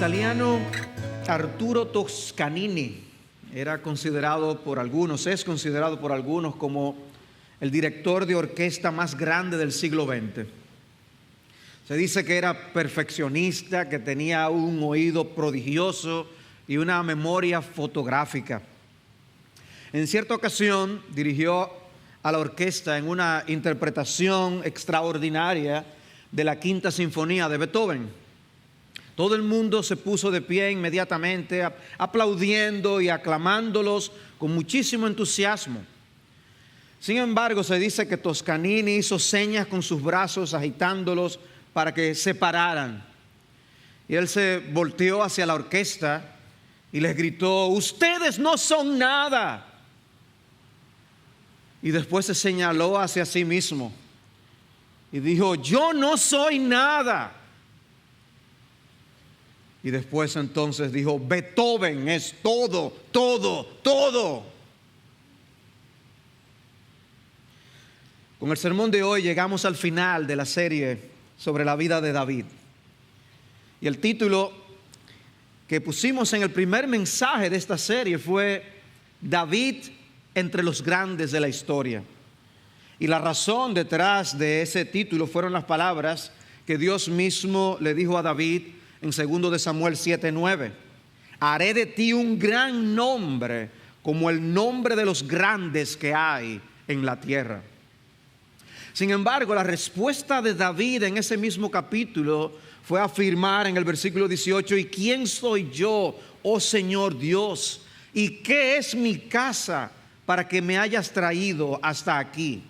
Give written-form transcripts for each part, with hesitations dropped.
italiano Arturo Toscanini es considerado por algunos como el director de orquesta más grande del siglo XX. Se dice que era perfeccionista, que tenía un oído prodigioso y una memoria fotográfica. En cierta ocasión dirigió a la orquesta en una interpretación extraordinaria de la Quinta Sinfonía de Beethoven. Todo el mundo se puso de pie inmediatamente, aplaudiendo y aclamándolos con muchísimo entusiasmo. Sin embargo, se dice que Toscanini hizo señas con sus brazos, agitándolos para que se pararan. Y él se volteó hacia la orquesta y les gritó: "Ustedes no son nada". Y después se señaló hacia sí mismo y dijo: "Yo no soy nada". Y después entonces dijo: "Beethoven es todo, todo, todo". Con el sermón de hoy llegamos al final de la serie sobre la vida de David. Y el título que pusimos en el primer mensaje de esta serie fue David entre los grandes de la historia. Y la razón detrás de ese título fueron las palabras que Dios mismo le dijo a David en 2 de Samuel 7:9. Haré de ti un gran nombre, como el nombre de los grandes que hay en la tierra. Sin embargo, la respuesta de David en ese mismo capítulo fue afirmar en el versículo 18: ¿y quién soy yo, oh Señor Dios? ¿Y qué es mi casa para que me hayas traído hasta aquí?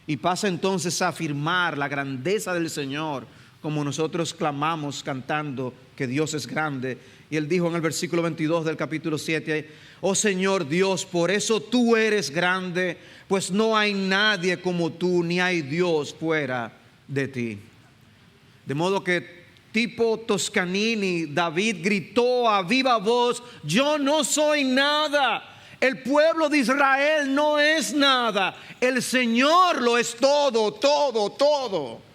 Y pasa entonces a afirmar la grandeza del Señor, como nosotros clamamos cantando que Dios es grande. Y él dijo en el versículo 22 del capítulo 7: oh Señor Dios, por eso tú eres grande, pues no hay nadie como tú, ni hay Dios fuera de ti. De modo que, tipo Toscanini, David gritó a viva voz: yo no soy nada. El pueblo de Israel no es nada. El Señor lo es todo, todo, todo.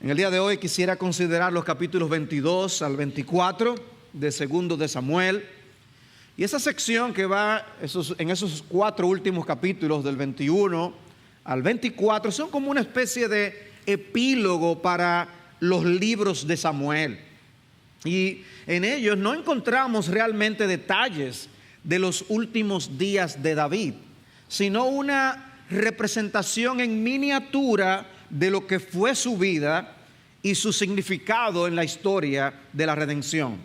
En el día de hoy quisiera considerar los capítulos 22 al 24 de 2 de Samuel. Y esa sección que va en esos 4 últimos capítulos, del 21 al 24, son como una especie de epílogo para los libros de Samuel. Y en ellos no encontramos realmente detalles de los últimos días de David, sino una representación en miniatura de lo que fue su vida y su significado en la historia de la redención.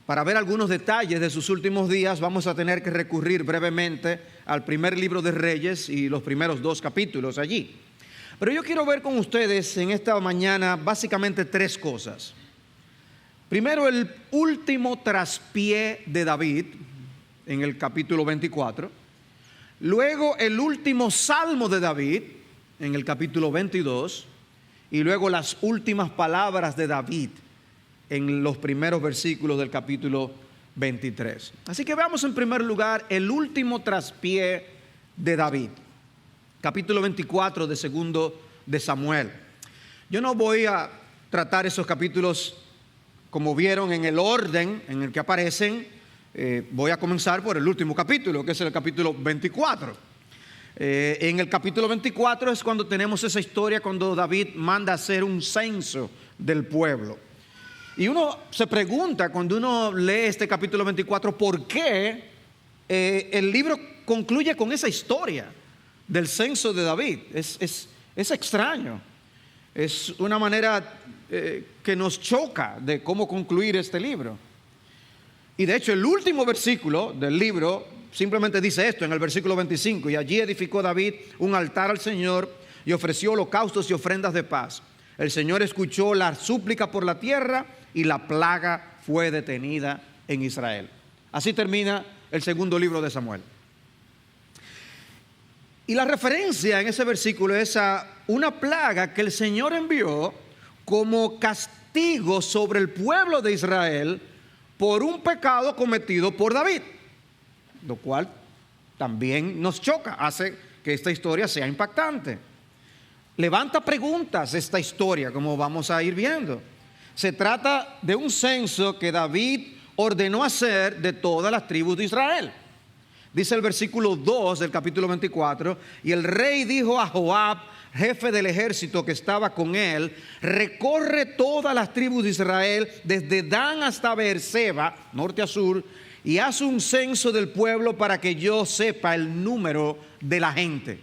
Para ver algunos detalles de sus últimos días, vamos a tener que recurrir brevemente al primer libro de Reyes y los primeros 2 capítulos allí. Pero yo quiero ver con ustedes en esta mañana básicamente 3 cosas. Primero, el último traspié de David en el capítulo 24. Luego, el último salmo de David en el capítulo 22. Y luego las últimas palabras de David en los primeros versículos del capítulo 23. Así que veamos en primer lugar el último traspié de David. Capítulo 24 de 2 de Samuel. Yo no voy a tratar esos capítulos como vieron en el orden en el que aparecen. Voy a comenzar por el último capítulo, que es el capítulo 24. En el capítulo 24 es cuando tenemos esa historia cuando David manda hacer un censo del pueblo. Y uno se pregunta cuando uno lee este capítulo 24, ¿por qué el libro concluye con esa historia del censo de David? Es extraño. Es una manera que nos choca de cómo concluir este libro. Y de hecho el último versículo del libro simplemente dice esto en el versículo 25: y allí edificó David un altar al Señor y ofreció holocaustos y ofrendas de paz. El Señor escuchó la súplica por la tierra y la plaga fue detenida en Israel. Así termina el segundo libro de Samuel. Y la referencia en ese versículo es a una plaga que el Señor envió como castigo sobre el pueblo de Israel por un pecado cometido por David, lo cual también nos choca, hace que esta historia sea impactante. Levanta preguntas esta historia, como vamos a ir viendo. Se trata de un censo que David ordenó hacer de todas las tribus de Israel. Dice el versículo 2 del capítulo 24, y el rey dijo a Joab, jefe del ejército que estaba con él, recorre todas las tribus de Israel, desde Dan hasta Beerseba, norte a sur, y haz un censo del pueblo para que yo sepa el número de la gente.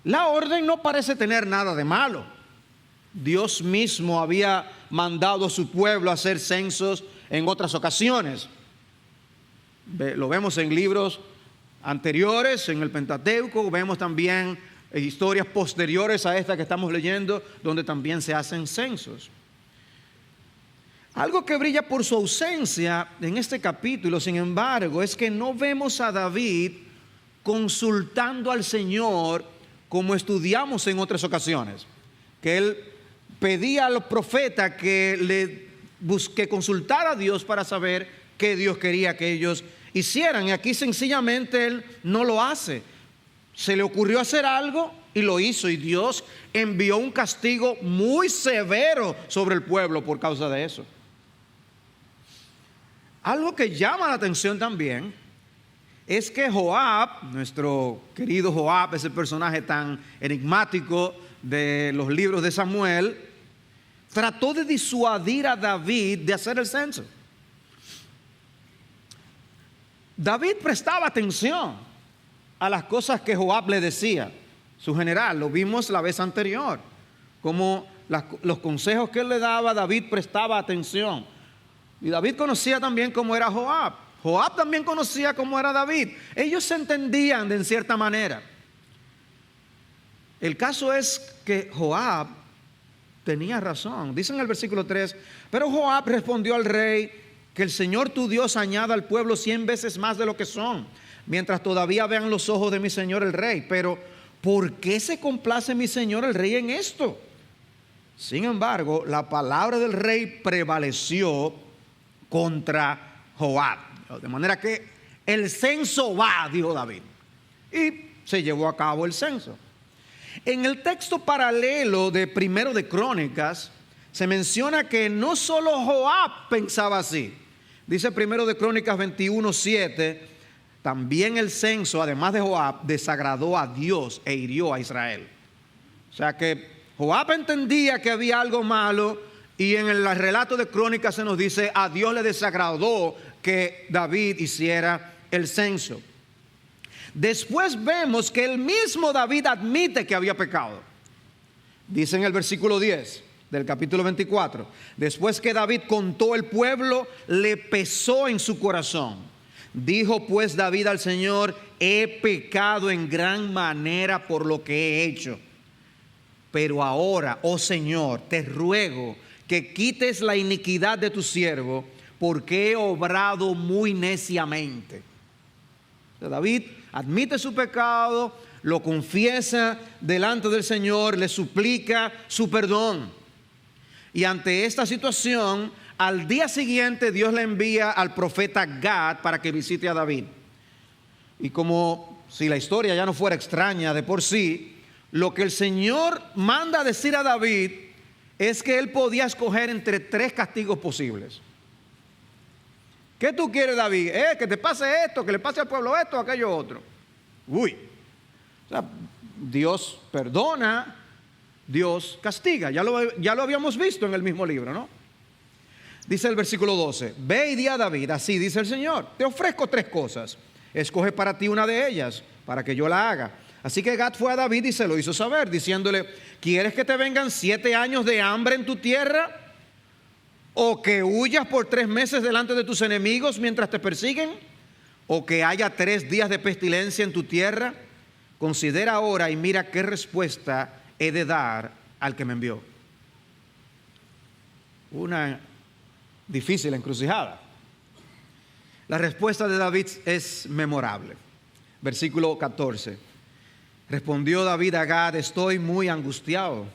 La orden no parece tener nada de malo. Dios mismo había mandado a su pueblo a hacer censos en otras ocasiones. Lo vemos en libros anteriores, en el Pentateuco, vemos también historias posteriores a esta que estamos leyendo, donde también se hacen censos. Algo que brilla por su ausencia en este capítulo, sin embargo, es que no vemos a David consultando al Señor como estudiamos en otras ocasiones, que él pedía a los profetas que consultara a Dios para saber qué Dios quería que ellos hicieran. Y aquí sencillamente él no lo hace. Se le ocurrió hacer algo y lo hizo, y Dios envió un castigo muy severo sobre el pueblo por causa de eso. Algo que llama la atención también es que Joab, nuestro querido Joab, ese personaje tan enigmático de los libros de Samuel, trató de disuadir a David de hacer el censo. David prestaba atención a las cosas que Joab le decía, su general. Lo vimos la vez anterior, como los consejos que él le daba, David prestaba atención. Y David conocía también cómo era Joab. Joab también conocía cómo era David. Ellos se entendían de cierta manera. El caso es que Joab tenía razón. Dice en el versículo 3, pero Joab respondió al rey, que el Señor tu Dios añada al pueblo 100 veces más de lo que son, mientras todavía vean los ojos de mi señor el rey. Pero ¿por qué se complace mi señor el rey en esto? Sin embargo, la palabra del rey prevaleció contra Joab. De manera que el censo va, dijo David. Y se llevó a cabo el censo. En el texto paralelo de Primero de Crónicas, se menciona que no solo Joab pensaba así. Dice Primero de Crónicas 21:7, también el censo, además de Joab, desagradó a Dios e hirió a Israel. O sea que Joab entendía que había algo malo, y en el relato de Crónicas se nos dice, a Dios le desagradó que David hiciera el censo. Después vemos que el mismo David admite que había pecado. Dice en el versículo 10 del capítulo 24, después que David contó el pueblo, le pesó en su corazón. Dijo pues David al Señor, he pecado en gran manera por lo que he hecho. Pero ahora, oh Señor, te ruego que quites la iniquidad de tu siervo, porque he obrado muy neciamente. David admite su pecado, lo confiesa delante del Señor, le suplica su perdón. Y ante esta situación, al día siguiente Dios le envía al profeta Gad para que visite a David. Y como si la historia ya no fuera extraña de por sí, lo que el Señor manda decir a David es que él podía escoger entre 3 castigos posibles. ¿Qué tú quieres, David? Que te pase esto, que le pase al pueblo esto, aquello otro. Uy. O sea, Dios perdona, Dios castiga. Ya lo habíamos visto en el mismo libro, ¿no? Dice el versículo 12, ve y di a David, así dice el Señor, te ofrezco 3 cosas, escoge para ti una de ellas, para que yo la haga. Así que Gad fue a David y se lo hizo saber, diciéndole, ¿quieres que te vengan 7 años de hambre en tu tierra? ¿O que huyas por 3 meses delante de tus enemigos mientras te persiguen? ¿O que haya 3 días de pestilencia en tu tierra? Considera ahora y mira qué respuesta he de dar al que me envió. Una difícil encrucijada. La respuesta de David es memorable. Versículo 14. Respondió David a Gad, estoy muy angustiado.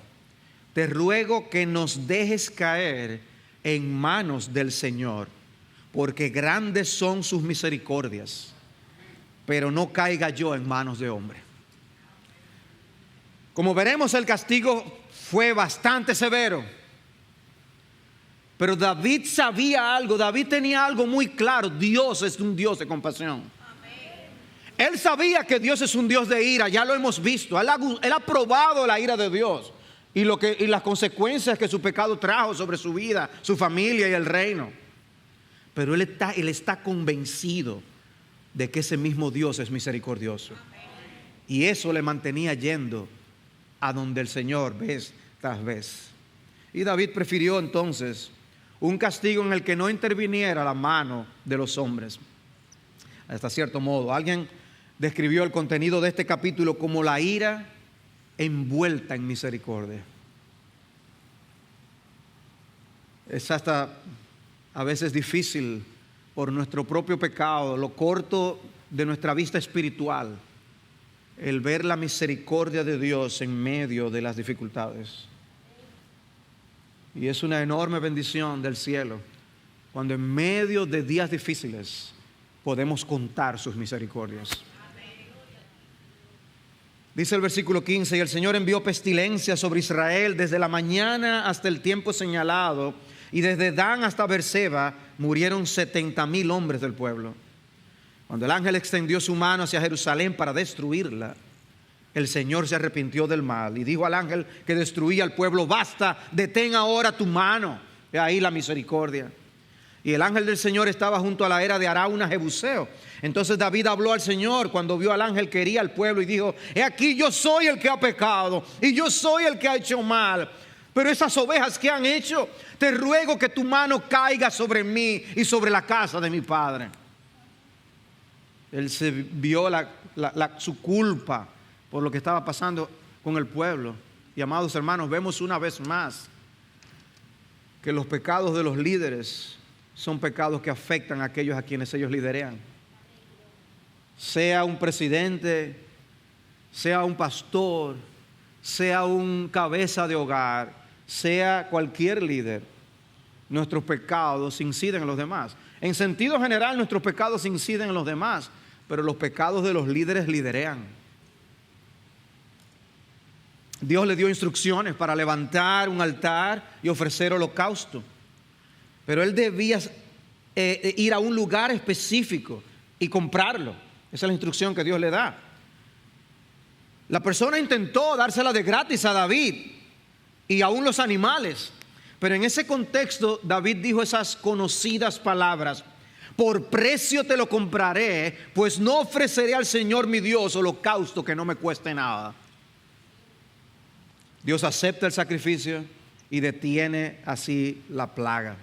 Te ruego que nos dejes caer en manos del Señor, porque grandes son sus misericordias, pero no caiga yo en manos de hombre. Como veremos, el castigo fue bastante severo. Pero David sabía algo, David tenía algo muy claro: Dios es un Dios de compasión. Él sabía que Dios es un Dios de ira, ya lo hemos visto. Él ha probado la ira de Dios y las consecuencias que su pecado trajo sobre su vida, su familia y el reino. Pero él está convencido de que ese mismo Dios es misericordioso. Y eso le mantenía yendo a donde el Señor vez tras vez. Y David prefirió entonces un castigo en el que no interviniera la mano de los hombres. Hasta cierto modo, alguien describió el contenido de este capítulo como la ira envuelta en misericordia. Es hasta a veces difícil por nuestro propio pecado, lo corto de nuestra vista espiritual, el ver la misericordia de Dios en medio de las dificultades. Y es una enorme bendición del cielo cuando en medio de días difíciles podemos contar sus misericordias. Dice el versículo 15: y el Señor envió pestilencia sobre Israel desde la mañana hasta el tiempo señalado, y desde Dan hasta Beerseba murieron 70,000 hombres del pueblo. Cuando el ángel extendió su mano hacia Jerusalén para destruirla, el Señor se arrepintió del mal y dijo al ángel que destruía al pueblo: basta, detén ahora tu mano. Ve ahí la misericordia. Y el ángel del Señor estaba junto a la era de Arauna Jebuseo. Entonces David habló al Señor cuando vio al ángel que hería al pueblo y dijo: he aquí, yo soy el que ha pecado y yo soy el que ha hecho mal. Pero esas ovejas que han hecho, te ruego que tu mano caiga sobre mí y sobre la casa de mi padre. Él se vio su culpa por lo que estaba pasando con el pueblo. Y amados hermanos, vemos una vez más que los pecados de los líderes son pecados que afectan a aquellos a quienes ellos liderean. Sea un presidente, sea un pastor, sea un cabeza de hogar, sea cualquier líder, nuestros pecados inciden en los demás. En sentido general, nuestros pecados inciden en los demás, pero los pecados de los líderes liderean. Dios le dio instrucciones para levantar un altar y ofrecer holocausto, pero él debía ir a un lugar específico y comprarlo. Esa es la instrucción que Dios le da. La persona intentó dársela de gratis a David y aún los animales, pero en ese contexto David dijo esas conocidas palabras: por precio te lo compraré, pues no ofreceré al Señor mi Dios holocausto que no me cueste nada. Dios acepta el sacrificio y detiene así la plaga.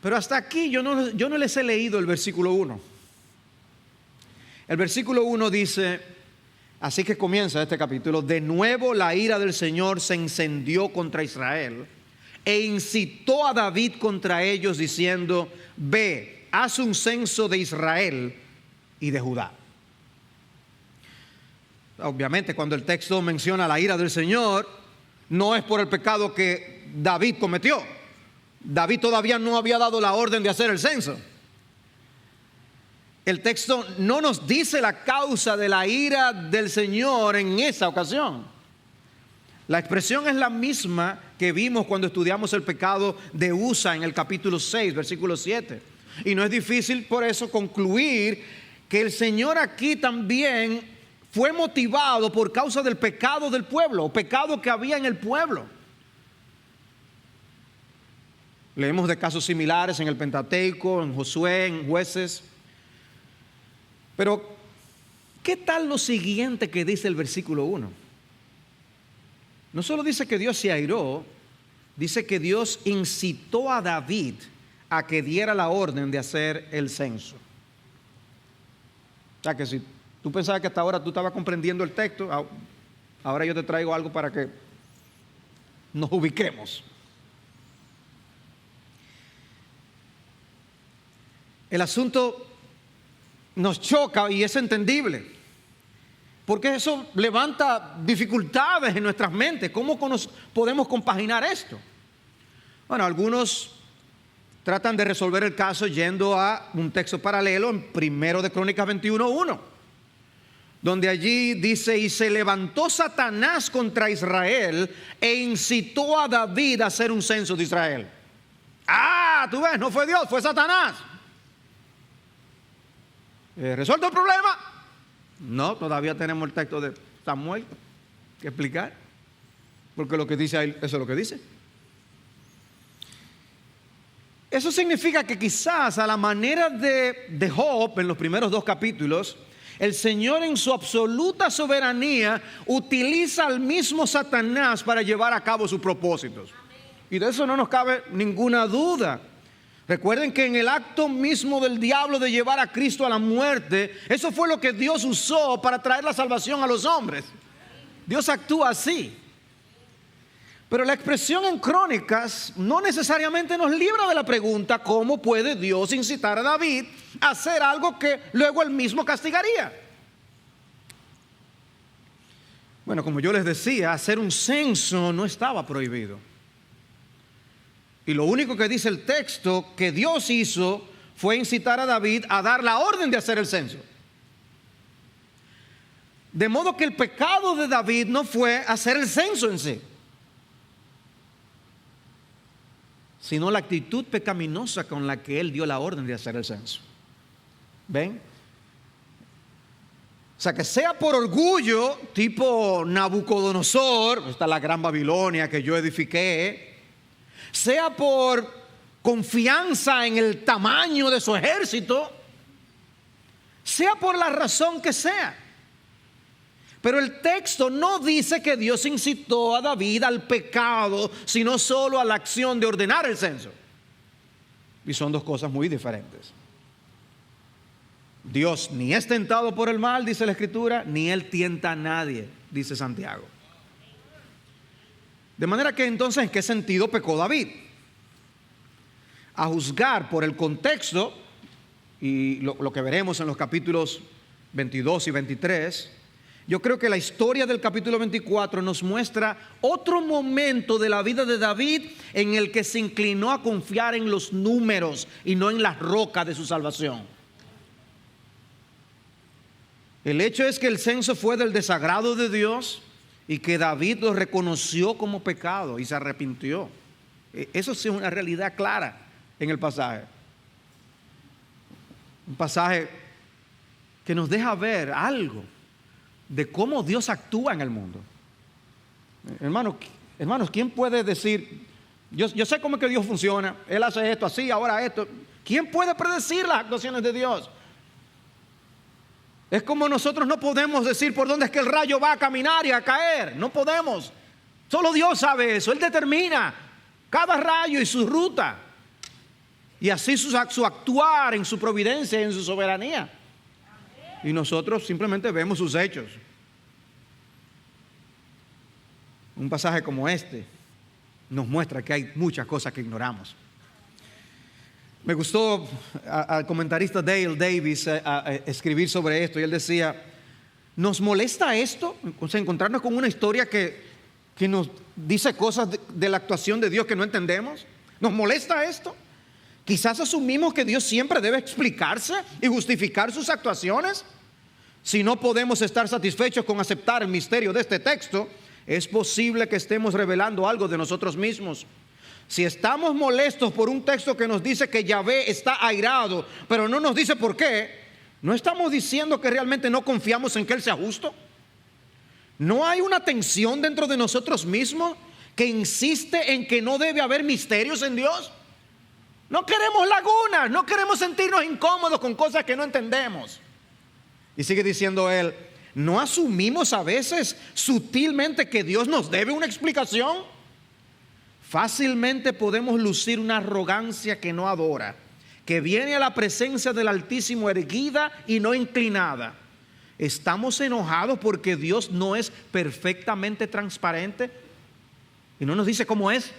Pero hasta aquí yo no les he leído el versículo 1. El versículo 1 dice, así que comienza este capítulo: de nuevo la ira del Señor se encendió contra Israel e incitó a David contra ellos diciendo: ve, haz un censo de Israel y de Judá. Obviamente, cuando el texto menciona la ira del Señor, no es por el pecado que David cometió. David todavía no había dado la orden de hacer el censo. El texto no nos dice la causa de la ira del Señor en esa ocasión. La expresión es la misma que vimos cuando estudiamos el pecado de Usa en el capítulo 6, versículo 7. Y no es difícil por eso concluir que el Señor aquí también fue motivado por causa del pecado del pueblo, o pecado que había en el pueblo. Leemos de casos similares en el Pentateuco, en Josué, en Jueces. Pero, ¿qué tal lo siguiente que dice el versículo 1? No solo dice que Dios se airó, dice que Dios incitó a David a que diera la orden de hacer el censo. O sea que si tú pensabas que hasta ahora tú estabas comprendiendo el texto, ahora yo te traigo algo para que nos ubiquemos. El asunto nos choca y es entendible, porque eso levanta dificultades en nuestras mentes. ¿Cómo podemos compaginar esto? Bueno, algunos tratan de resolver el caso yendo a un texto paralelo en 1 de Crónicas 21:1, donde allí dice: y se levantó Satanás contra Israel e incitó a David a hacer un censo de Israel. Ah, tú ves, no fue Dios, fue Satanás. ¿Resuelto el problema? No, todavía tenemos el texto de Samuel que explicar. Porque lo que dice ahí, eso es lo que dice. Eso significa que quizás a la manera de Job en los primeros 2 capítulos, el Señor en su absoluta soberanía utiliza al mismo Satanás para llevar a cabo sus propósitos. Y de eso no nos cabe ninguna duda. Recuerden que en el acto mismo del diablo de llevar a Cristo a la muerte, eso fue lo que Dios usó para traer la salvación a los hombres. Dios actúa así. Pero la expresión en Crónicas no necesariamente nos libra de la pregunta: ¿cómo puede Dios incitar a David a hacer algo que luego él mismo castigaría? Bueno, como yo les decía, hacer un censo no estaba prohibido. Y lo único que dice el texto que Dios hizo fue incitar a David a dar la orden de hacer el censo. De modo que el pecado de David no fue hacer el censo en sí, sino la actitud pecaminosa con la que él dio la orden de hacer el censo. ¿Ven? O sea, que sea por orgullo, tipo Nabucodonosor, esta es la gran Babilonia que yo edifiqué, sea por confianza en el tamaño de su ejército, sea por la razón que sea. Pero el texto no dice que Dios incitó a David al pecado, sino solo a la acción de ordenar el censo. Y son 2 cosas muy diferentes. Dios ni es tentado por el mal, dice la Escritura, ni Él tienta a nadie, dice Santiago. De manera que entonces, ¿en qué sentido pecó David? A juzgar por el contexto, y lo que veremos en los capítulos 22 y 23, yo creo que la historia del capítulo 24 nos muestra otro momento de la vida de David en el que se inclinó a confiar en los números y no en las rocas de su salvación. El hecho es que el censo fue del desagrado de Dios y que David lo reconoció como pecado y se arrepintió. Eso sí es una realidad clara en el pasaje. Un pasaje que nos deja ver algo de cómo Dios actúa en el mundo. Hermanos, ¿quién puede decir, yo sé cómo es que Dios funciona, Él hace esto así, ahora esto? ¿Quién puede predecir las actuaciones de Dios? Es como nosotros no podemos decir por dónde es que el rayo va a caminar y a caer. No podemos. Solo Dios sabe eso. Él determina cada rayo y su ruta. Y así su actuar en su providencia y en su soberanía. Y nosotros simplemente vemos sus hechos. Un pasaje como este nos muestra que hay muchas cosas que ignoramos. Me gustó al comentarista Dale Davis escribir sobre esto, y él decía: ¿nos molesta esto? O sea, encontrarnos con una historia que nos dice cosas de la actuación de Dios que no entendemos. ¿Nos molesta esto? Quizás asumimos que Dios siempre debe explicarse y justificar sus actuaciones. Si no podemos estar satisfechos con aceptar el misterio de este texto, es posible que estemos revelando algo de nosotros mismos. Si estamos molestos por un texto que nos dice que Yahvé está airado, pero no nos dice por qué, ¿no estamos diciendo que realmente no confiamos en que Él sea justo? ¿No hay una tensión dentro de nosotros mismos que insiste en que no debe haber misterios en Dios? No queremos lagunas, no queremos sentirnos incómodos con cosas que no entendemos. Y sigue diciendo él: ¿no asumimos a veces sutilmente que Dios nos debe una explicación? Fácilmente podemos lucir una arrogancia que no adora, que viene a la presencia del Altísimo erguida y no inclinada. ¿Estamos enojados porque Dios no es perfectamente transparente y no nos dice cómo es?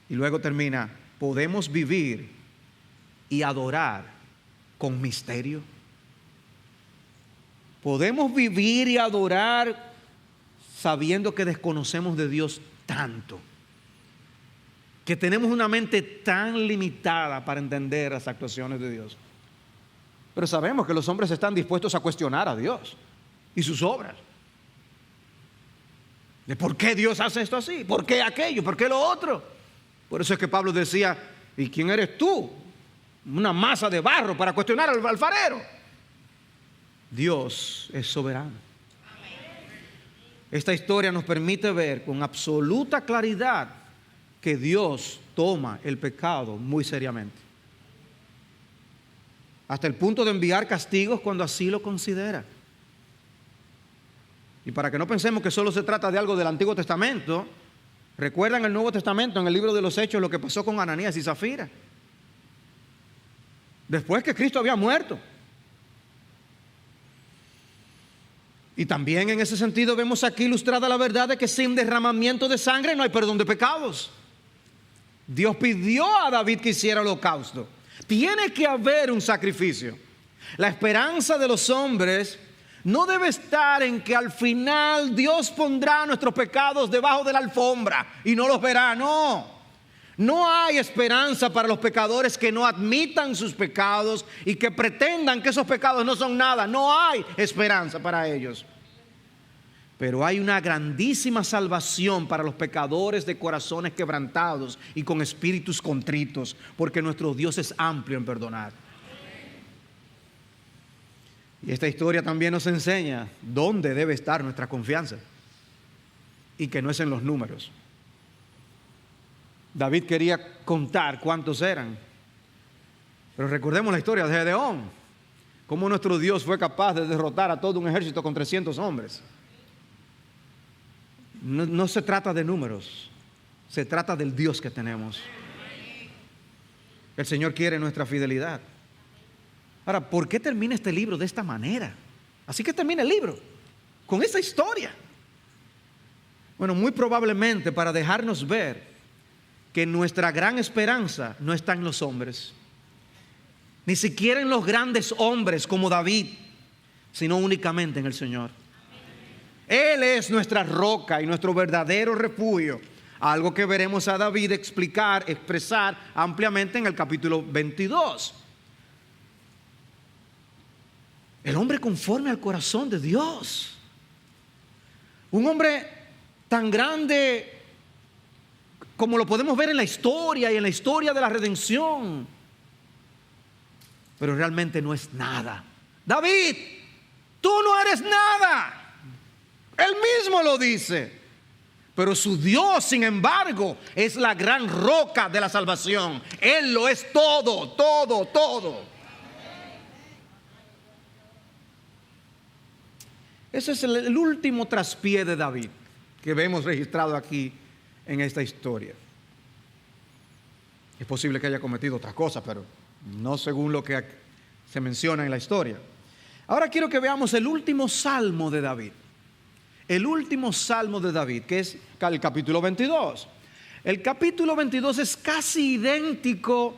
Y luego termina: ¿podemos vivir y adorar con misterio? ¿Podemos vivir y adorar sabiendo que desconocemos de Dios tanto, que tenemos una mente tan limitada para entender las actuaciones de Dios? Pero sabemos que los hombres están dispuestos a cuestionar a Dios y sus obras. ¿De por qué Dios hace esto así? ¿Por qué aquello? ¿Por qué lo otro? Por eso es que Pablo decía, ¿y quién eres tú? Una masa de barro para cuestionar al alfarero. Dios es soberano. Esta historia nos permite ver con absoluta claridad que Dios toma el pecado muy seriamente, hasta el punto de enviar castigos cuando así lo considera. Y para que no pensemos que solo se trata de algo del Antiguo Testamento, recuerdan el Nuevo Testamento, en el libro de los Hechos, lo que pasó con Ananías y Zafira, después que Cristo había muerto. Y también en ese sentido vemos aquí ilustrada la verdad de que sin derramamiento de sangre no hay perdón de pecados. Dios pidió a David que hiciera holocausto. Tiene que haber un sacrificio. La esperanza de los hombres no debe estar en que al final Dios pondrá nuestros pecados debajo de la alfombra y no los verá. No. No hay esperanza para los pecadores que no admitan sus pecados y que pretendan que esos pecados no son nada. No hay esperanza para ellos. Pero hay una grandísima salvación para los pecadores de corazones quebrantados y con espíritus contritos, porque nuestro Dios es amplio en perdonar. Y esta historia también nos enseña dónde debe estar nuestra confianza, y que no es en los números. David quería contar cuántos eran, pero recordemos la historia de Gedeón, cómo nuestro Dios fue capaz de derrotar a todo un ejército con 300 hombres. No se trata de números, se trata del Dios que tenemos. El Señor quiere nuestra fidelidad. Ahora, ¿por qué termina este libro de esta manera? Así que termina el libro, con esa historia. Bueno, muy probablemente para dejarnos ver que nuestra gran esperanza no está en los hombres, ni siquiera en los grandes hombres como David, sino únicamente en el Señor. Él es nuestra roca y nuestro verdadero refugio, algo que veremos a David expresar ampliamente en el capítulo 22. El hombre conforme al corazón de Dios, un hombre tan grande como lo podemos ver en la historia y en la historia de la redención, pero realmente no es nada. David, tú no eres nada. Él mismo lo dice. Pero su Dios, sin embargo, es la gran roca de la salvación. Él lo es todo, todo, todo. Ese es el último traspié de David que vemos registrado aquí en esta historia. Es posible que haya cometido otras cosas, pero no según lo que se menciona en la historia. Ahora quiero que veamos el último salmo de David. El último salmo de David, que es el capítulo 22. El capítulo 22 es casi idéntico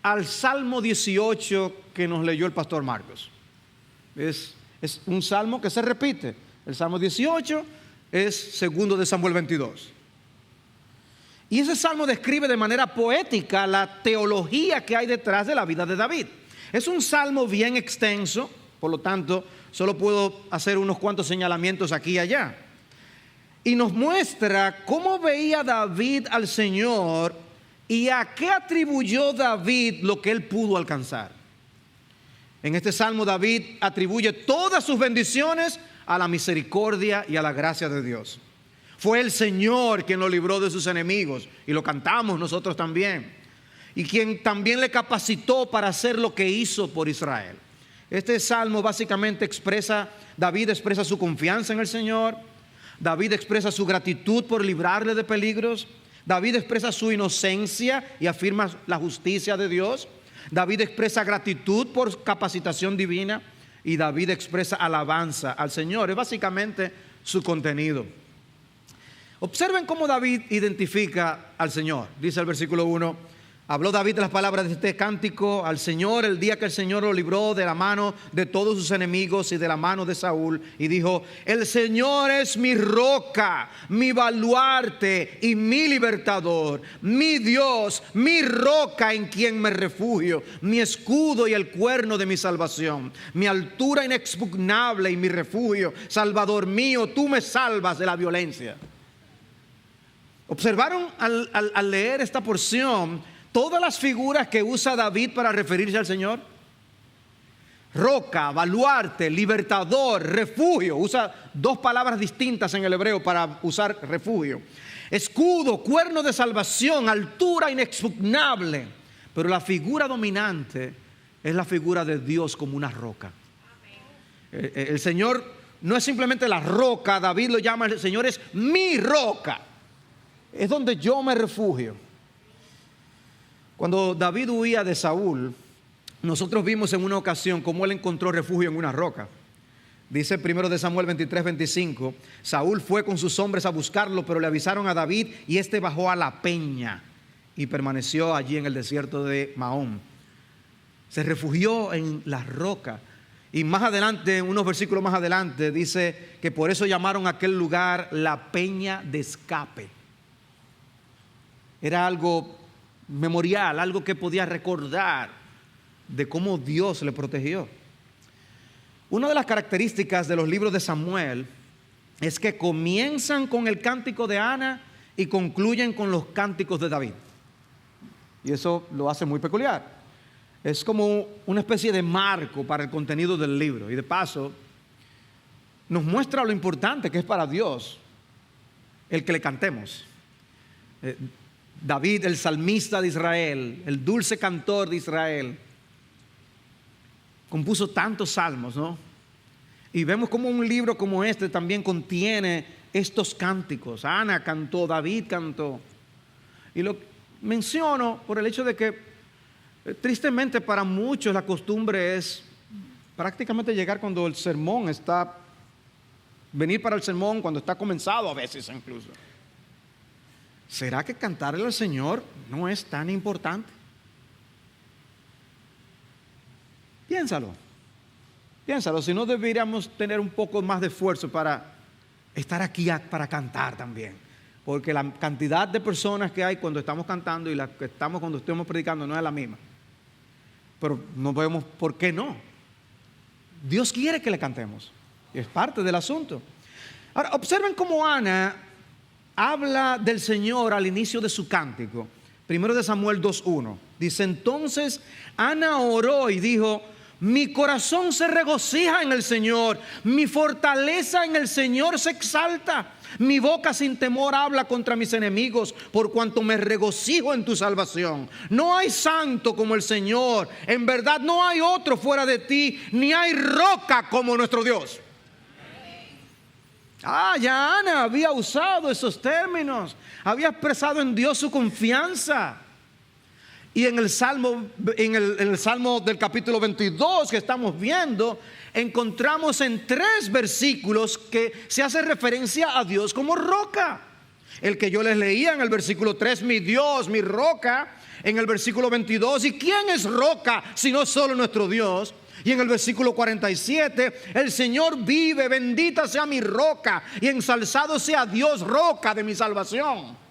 al Salmo 18 que nos leyó el pastor Marcos. Es un salmo que se repite. El Salmo 18 es segundo de Samuel 22. Y ese salmo describe de manera poética la teología que hay detrás de la vida de David. Es un salmo bien extenso, por lo tanto, solo puedo hacer unos cuantos señalamientos aquí y allá. Y nos muestra cómo veía David al Señor y a qué atribuyó David lo que él pudo alcanzar. En este salmo David atribuye todas sus bendiciones a la misericordia y a la gracia de Dios. Fue el Señor quien lo libró de sus enemigos, y lo cantamos nosotros también, y quien también le capacitó para hacer lo que hizo por Israel. Este salmo básicamente David expresa su confianza en el Señor, David expresa su gratitud por librarle de peligros, David expresa su inocencia y afirma la justicia de Dios, David expresa gratitud por capacitación divina, y David expresa alabanza al Señor. Es básicamente su contenido. Observen cómo David identifica al Señor. Dice el versículo 1: habló David de las palabras de este cántico al Señor el día que el Señor lo libró de la mano de todos sus enemigos y de la mano de Saúl, y dijo: el Señor es mi roca, mi baluarte y mi libertador, mi Dios, mi roca en quien me refugio, mi escudo y el cuerno de mi salvación, mi altura inexpugnable y mi refugio, Salvador mío, tú me salvas de la violencia. ¿Observaron al leer esta porción todas las figuras que usa David para referirse al Señor? Roca, baluarte, libertador, refugio. Usa dos palabras distintas en el hebreo para usar refugio. Escudo, cuerno de salvación, altura inexpugnable. Pero la figura dominante es la figura de Dios como una roca. El Señor no es simplemente la roca. David lo llama, el Señor es mi roca. Es donde yo me refugio. Cuando David huía de Saúl, nosotros vimos en una ocasión cómo él encontró refugio en una roca. Dice 1 Samuel 23:25, Saúl fue con sus hombres a buscarlo, pero le avisaron a David y éste bajó a la peña y permaneció allí en el desierto de Mahón. Se refugió en la roca. Y más adelante, unos versículos más adelante, dice que por eso llamaron a aquel lugar la peña de escape. Era algo memorial, algo que podía recordar de cómo Dios le protegió. Una de las características de los libros de Samuel es que comienzan con el cántico de Ana y concluyen con los cánticos de David. Y eso lo hace muy peculiar. Es como una especie de marco para el contenido del libro. Y de paso, nos muestra lo importante que es para Dios el que le cantemos. David, el salmista de Israel, el dulce cantor de Israel, compuso tantos salmos, ¿no? Y vemos como un libro como este también contiene estos cánticos. Ana cantó, David cantó. Y lo menciono por el hecho de que tristemente para muchos la costumbre es prácticamente llegar cuando el sermón está, venir para el sermón cuando está comenzado a veces incluso. ¿Será que cantarle al Señor no es tan importante? Piénsalo, si no deberíamos tener un poco más de esfuerzo para estar aquí para cantar también. Porque la cantidad de personas que hay cuando estamos cantando y las que estamos cuando estemos predicando no es la misma. Pero no vemos por qué no. Dios quiere que le cantemos. Y es parte del asunto. Ahora, observen cómo Ana habla del Señor al inicio de su cántico. 1 Samuel 2:1. Dice, entonces Ana oró y dijo, mi corazón se regocija en el Señor, mi fortaleza en el Señor se exalta. Mi boca sin temor habla contra mis enemigos, por cuanto me regocijo en tu salvación. No hay santo como el Señor, en verdad no hay otro fuera de ti, ni hay roca como nuestro Dios. Ya Ana había usado esos términos, había expresado en Dios su confianza. Y en el Salmo del capítulo 22 que estamos viendo, encontramos en 3 versículos que se hace referencia a Dios como roca. El que yo les leía en el versículo 3, mi Dios, mi roca. En el versículo 22, ¿y quién es roca sino solo nuestro Dios? Y en el versículo 47, el Señor vive, bendita sea mi roca y ensalzado sea Dios, roca de mi salvación.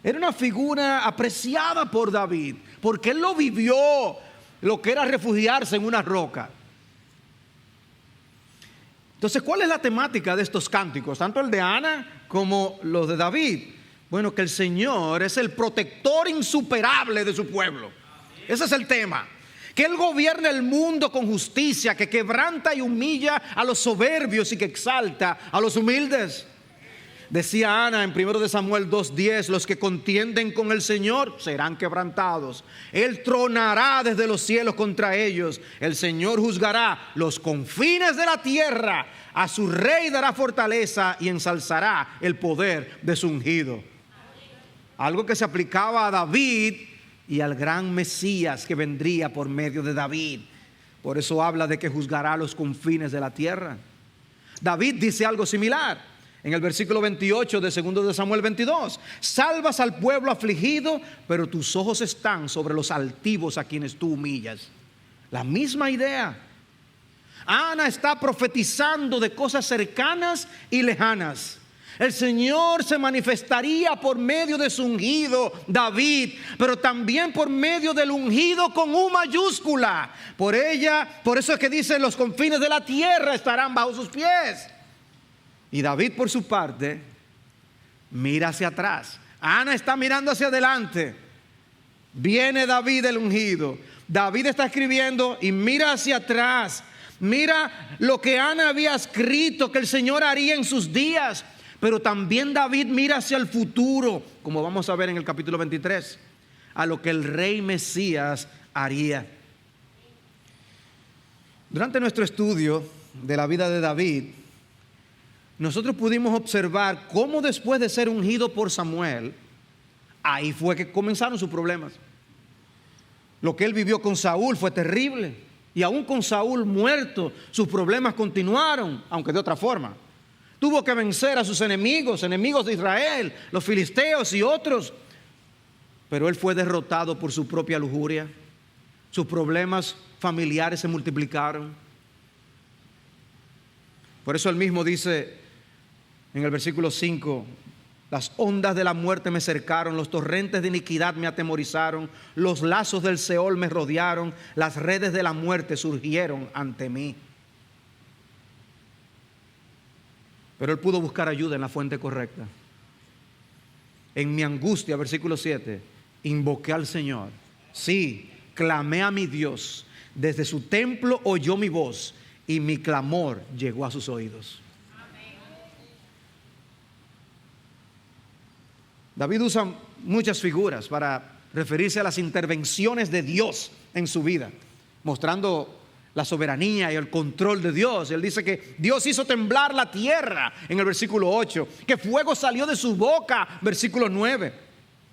Era una figura apreciada por David, porque él lo vivió, lo que era refugiarse en una roca. Entonces, ¿cuál es la temática de estos cánticos? Tanto el de Ana como los de David. Bueno, que el Señor es el protector insuperable de su pueblo. Ese es el tema. Que Él gobierna el mundo con justicia, que quebranta y humilla a los soberbios y que exalta a los humildes. Decía Ana en 1 Samuel 2:10, los que contienden con el Señor serán quebrantados. Él tronará desde los cielos contra ellos. El Señor juzgará los confines de la tierra. A su rey dará fortaleza y ensalzará el poder de su ungido. Algo que se aplicaba a David y al gran Mesías que vendría por medio de David. Por eso habla de que juzgará los confines de la tierra. David dice algo similar. En el versículo 28 de 2 de Samuel 22, salvas al pueblo afligido, pero tus ojos están sobre los altivos a quienes tú humillas. La misma idea. Ana está profetizando de cosas cercanas y lejanas. El Señor se manifestaría por medio de su ungido David, pero también por medio del ungido con U mayúscula. Por eso es que dice, los confines de la tierra estarán bajo sus pies. Y David, por su parte, mira hacia atrás. Ana está mirando hacia adelante. Viene David el ungido. David está escribiendo y mira hacia atrás. Mira lo que Ana había escrito que el Señor haría en sus días. Pero también David mira hacia el futuro, como vamos a ver en el capítulo 23, a lo que el rey Mesías haría. Durante nuestro estudio de la vida de David, nosotros pudimos observar cómo después de ser ungido por Samuel, ahí fue que comenzaron sus problemas. Lo que él vivió con Saúl fue terrible. Y aún con Saúl muerto, sus problemas continuaron, aunque de otra forma. Tuvo que vencer a sus enemigos de Israel, los filisteos y otros. Pero él fue derrotado por su propia lujuria. Sus problemas familiares se multiplicaron. Por eso él mismo dice en el versículo 5: las ondas de la muerte me cercaron, los torrentes de iniquidad me atemorizaron, los lazos del Seol me rodearon, las redes de la muerte surgieron ante mí. Pero él pudo buscar ayuda en la fuente correcta. En mi angustia, versículo 7, invoqué al Señor. Sí, clamé a mi Dios. Desde su templo oyó mi voz y mi clamor llegó a sus oídos. David usa muchas figuras para referirse a las intervenciones de Dios en su vida, mostrando la soberanía y el control de Dios. Él dice que Dios hizo temblar la tierra en el versículo 8, que fuego salió de su boca, versículo 9.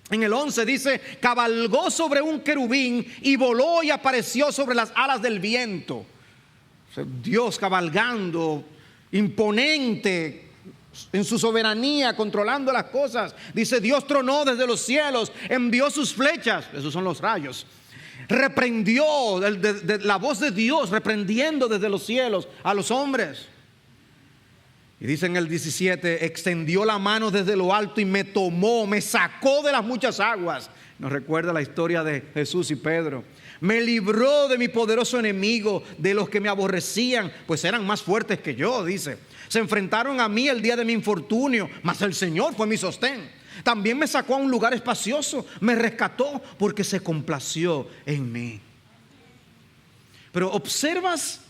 En el 11 dice: cabalgó sobre un querubín y voló y apareció sobre las alas del viento. O sea, Dios cabalgando, imponente en su soberanía, controlando las cosas. Dice: Dios tronó desde los cielos, envió sus flechas, esos son los rayos. Reprendió la voz de Dios, reprendiendo desde los cielos a los hombres. Y dice en el 17: extendió la mano desde lo alto y me tomó, me sacó de las muchas aguas. Nos recuerda la historia de Jesús y Pedro. Me libró de mi poderoso enemigo, de los que me aborrecían, pues eran más fuertes que yo, dice. Se enfrentaron a mí el día de mi infortunio, mas el Señor fue mi sostén. También me sacó a un lugar espacioso, me rescató porque se complació en mí. Pero observas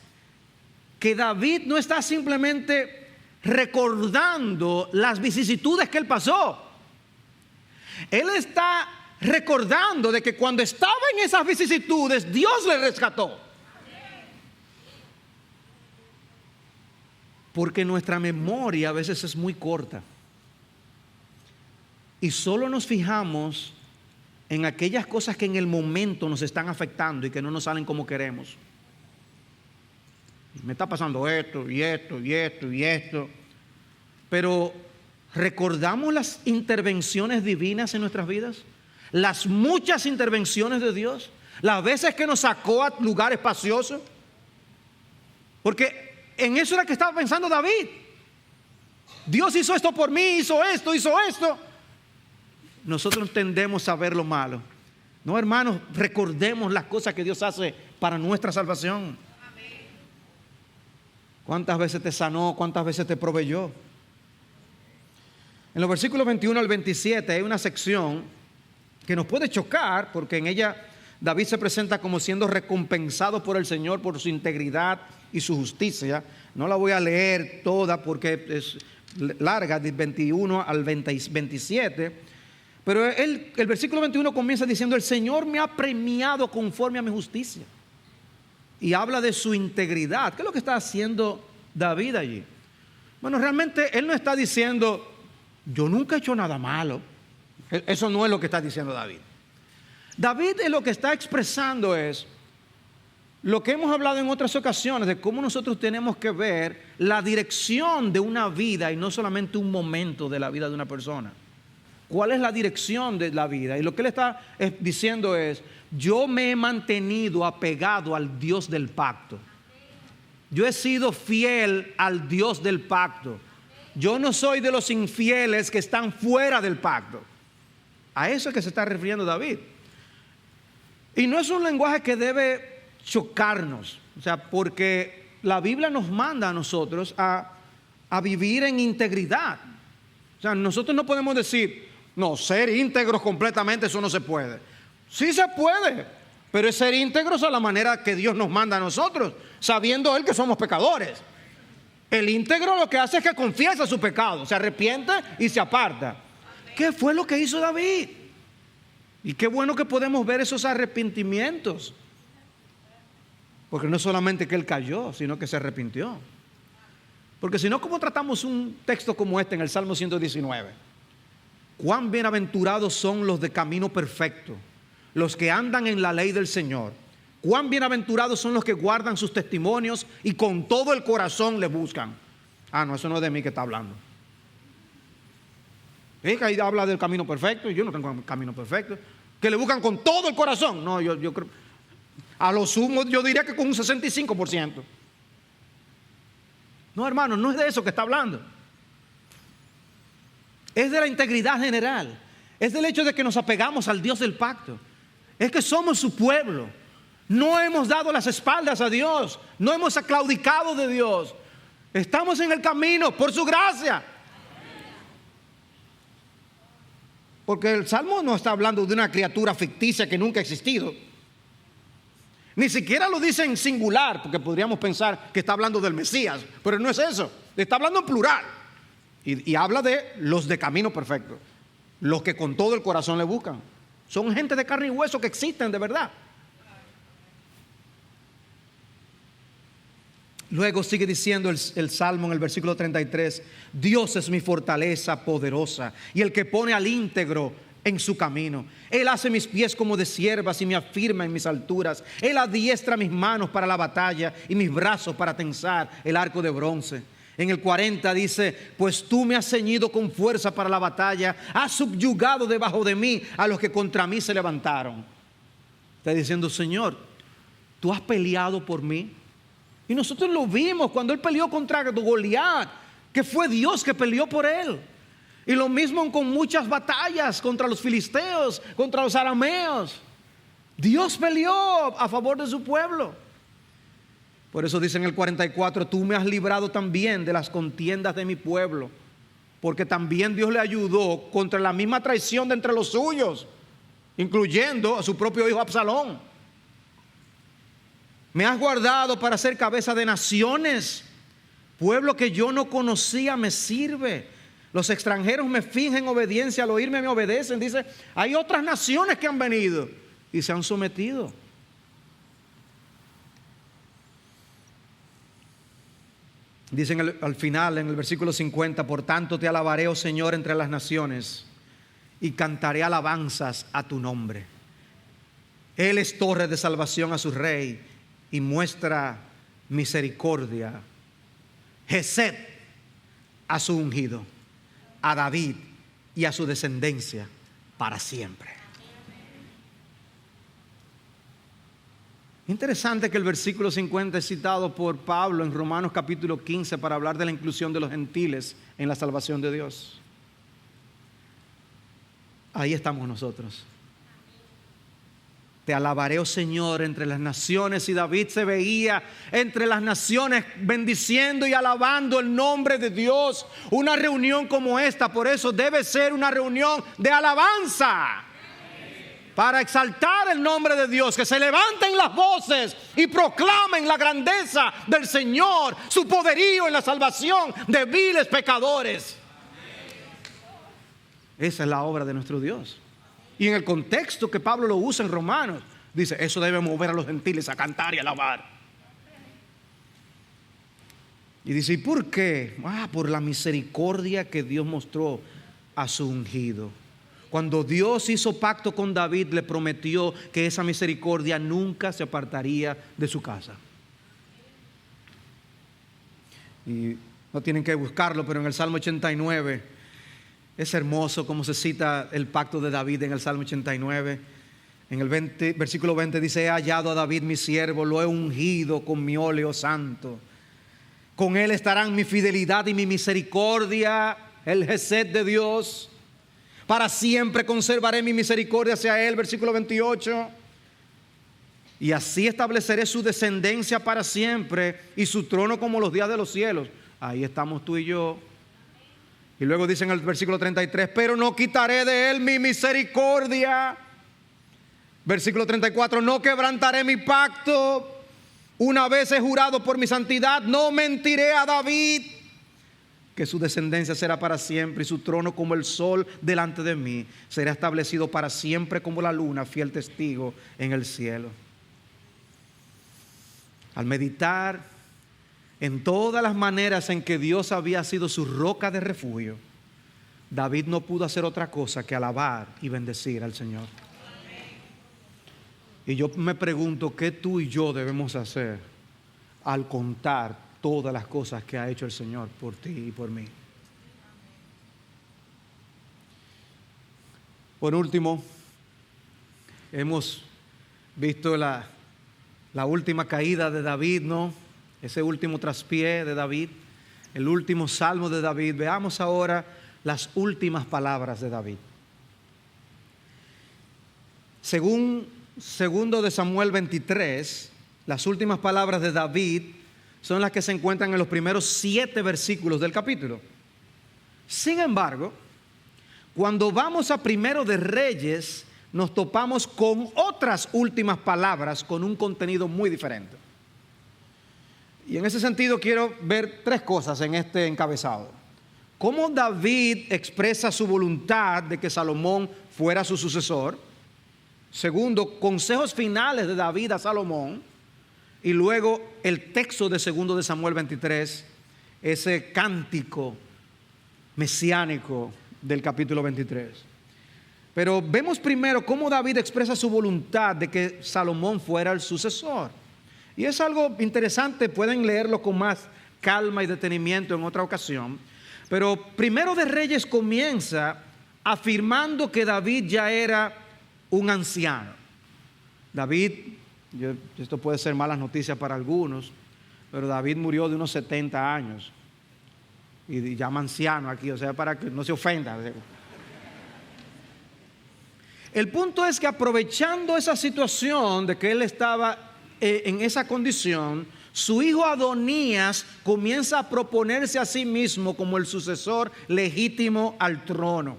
que David no está simplemente recordando las vicisitudes que él pasó. Él está recordando de que cuando estaba en esas vicisitudes, Dios le rescató. Porque nuestra memoria a veces es muy corta. Y solo nos fijamos en aquellas cosas que en el momento nos están afectando y que no nos salen como queremos. Me está pasando esto y esto y esto y esto. Pero ¿recordamos las intervenciones divinas en nuestras vidas? Las muchas intervenciones de Dios. Las veces que nos sacó a lugares espaciosos. Porque en eso era que estaba pensando David. Dios hizo esto por mí, hizo esto, hizo esto. Nosotros tendemos a ver lo malo. No, hermanos, recordemos las cosas que Dios hace para nuestra salvación. ¿Cuántas veces te sanó? ¿Cuántas veces te proveyó? En los versículos 21 al 27 hay una sección que nos puede chocar, porque en ella David se presenta como siendo recompensado por el Señor por su integridad y su justicia. No la voy a leer toda porque es larga, de 21 al 27. Pero el versículo 21 comienza diciendo: el Señor me ha premiado conforme a mi justicia. Y habla de su integridad. ¿Qué es lo que está haciendo David allí? Bueno, realmente él no está diciendo: yo nunca he hecho nada malo. Eso no es lo que está diciendo David. David lo que está expresando es lo que hemos hablado en otras ocasiones, de cómo nosotros tenemos que ver la dirección de una vida y no solamente un momento de la vida de una persona. ¿Cuál es la dirección de la vida? Y lo que él está diciendo es: yo me he mantenido apegado al Dios del pacto. Yo he sido fiel al Dios del pacto. Yo no soy de los infieles que están fuera del pacto. A eso es que se está refiriendo David. Y no es un lenguaje que debe chocarnos. O sea, porque la Biblia nos manda a nosotros a vivir en integridad. O sea, nosotros no podemos decir, no, ser íntegros completamente, eso no se puede. Sí se puede, pero es ser íntegros a la manera que Dios nos manda a nosotros, sabiendo Él que somos pecadores. El íntegro lo que hace es que confiesa su pecado, se arrepiente y se aparta. ¿Qué fue lo que hizo David? Y qué bueno que podemos ver esos arrepentimientos. Porque no es solamente que él cayó, sino que se arrepintió. Porque si no, ¿cómo tratamos un texto como este en el Salmo 119? Cuán bienaventurados son los de camino perfecto, los que andan en la ley del Señor. Cuán bienaventurados son los que guardan sus testimonios y con todo el corazón le buscan. Ah, no, eso no es de mí que está hablando. Es que ahí habla del camino perfecto y yo no tengo camino perfecto. Que le buscan con todo el corazón. No, yo creo, a lo sumo yo diría que con un 65%. No, hermano, no es de eso que está hablando. Es de la integridad general. Es del hecho de que nos apegamos al Dios del pacto. Es que somos su pueblo. No hemos dado las espaldas a Dios. No hemos claudicado de Dios. Estamos en el camino por su gracia. Porque el Salmo no está hablando de una criatura ficticia que nunca ha existido. Ni siquiera lo dice en singular, porque podríamos pensar que está hablando del Mesías, pero no es eso. Está hablando en plural. Y habla de los de camino perfecto, los que con todo el corazón le buscan. Son gente de carne y hueso que existen de verdad. Luego sigue diciendo el Salmo en el versículo 33, Dios es mi fortaleza poderosa y el que pone al íntegro en su camino. Él hace mis pies como de ciervas y me afirma en mis alturas. Él adiestra mis manos para la batalla y mis brazos para tensar el arco de bronce. En el 40 dice, pues tú me has ceñido con fuerza para la batalla, has subyugado debajo de mí a los que contra mí se levantaron. Está diciendo, Señor, tú has peleado por mí. Y nosotros lo vimos cuando él peleó contra Goliat, que fue Dios que peleó por él. Y lo mismo con muchas batallas contra los filisteos, contra los arameos. Dios peleó a favor de su pueblo. Por eso dice en el 44, tú me has librado también de las contiendas de mi pueblo. Porque también Dios le ayudó contra la misma traición de entre los suyos, incluyendo a su propio hijo Absalón. Me has guardado para ser cabeza de naciones. Pueblo que yo no conocía me sirve. Los extranjeros me fingen obediencia, al oírme me obedecen. Dice, hay otras naciones que han venido y se han sometido. Dicen al final, en el versículo 50, por tanto te alabaré, oh Señor, entre las naciones, y cantaré alabanzas a tu nombre. Él es torre de salvación a su rey y muestra misericordia. Gesed a su ungido, a David y a su descendencia para siempre. Interesante que el versículo 50 es citado por Pablo en Romanos capítulo 15 para hablar de la inclusión de los gentiles en la salvación de Dios. Ahí estamos nosotros. Te alabaré, oh Señor, entre las naciones. Y David se veía entre las naciones bendiciendo y alabando el nombre de Dios. Una reunión como esta, por eso debe ser una reunión de alabanza. Para exaltar el nombre de Dios, que se levanten las voces y proclamen la grandeza del Señor, su poderío en la salvación de viles pecadores. Esa es la obra de nuestro Dios. Y en el contexto que Pablo lo usa en Romanos, dice, eso debe mover a los gentiles a cantar y alabar. Y dice, ¿y por qué? Por la misericordia que Dios mostró a su ungido. Cuando Dios hizo pacto con David, le prometió que esa misericordia nunca se apartaría de su casa. Y no tienen que buscarlo, pero en el Salmo 89 es hermoso cómo se cita el pacto de David en el Salmo 89. En el versículo 20 dice, he hallado a David mi siervo, lo he ungido con mi óleo santo. Con él estarán mi fidelidad y mi misericordia, el gesed de Dios. Para siempre conservaré mi misericordia hacia él, versículo 28. Y así estableceré su descendencia para siempre y su trono como los días de los cielos. Ahí estamos tú y yo. Y luego dice en el versículo 33, pero no quitaré de él mi misericordia. Versículo 34, no quebrantaré mi pacto. Una vez he jurado por mi santidad, no mentiré a David, que su descendencia será para siempre y su trono como el sol delante de mí. Será establecido para siempre como la luna, fiel testigo en el cielo. Al meditar en todas las maneras en que Dios había sido su roca de refugio, David no pudo hacer otra cosa que alabar y bendecir al Señor. Y yo me pregunto, ¿qué tú y yo debemos hacer al contar todas las cosas que ha hecho el Señor por ti y por mí? Por último, hemos visto la última caída de David, ¿no? Ese último traspié de David, el último salmo de David. Veamos ahora las últimas palabras de David. Según segundo de Samuel 23, las últimas palabras de David son las que se encuentran en los primeros 7 versículos del capítulo. Sin embargo, cuando vamos a Primero de Reyes, nos topamos con otras últimas palabras con un contenido muy diferente. Y en ese sentido quiero ver 3 cosas en este encabezado. Cómo David expresa su voluntad de que Salomón fuera su sucesor. Segundo, consejos finales de David a Salomón. Y luego el texto de segundo de Samuel 23, ese cántico mesiánico del capítulo 23. Pero vemos primero cómo David expresa su voluntad de que Salomón fuera el sucesor. Y es algo interesante, pueden leerlo con más calma y detenimiento en otra ocasión. Pero Primero de Reyes comienza afirmando que David ya era un anciano. David, esto puede ser malas noticias para algunos, pero David murió de unos 70 años. Y llama anciano aquí, o sea, para que no se ofenda. El punto es que aprovechando esa situación de que él estaba en esa condición, su hijo Adonías comienza a proponerse a sí mismo como el sucesor legítimo al trono.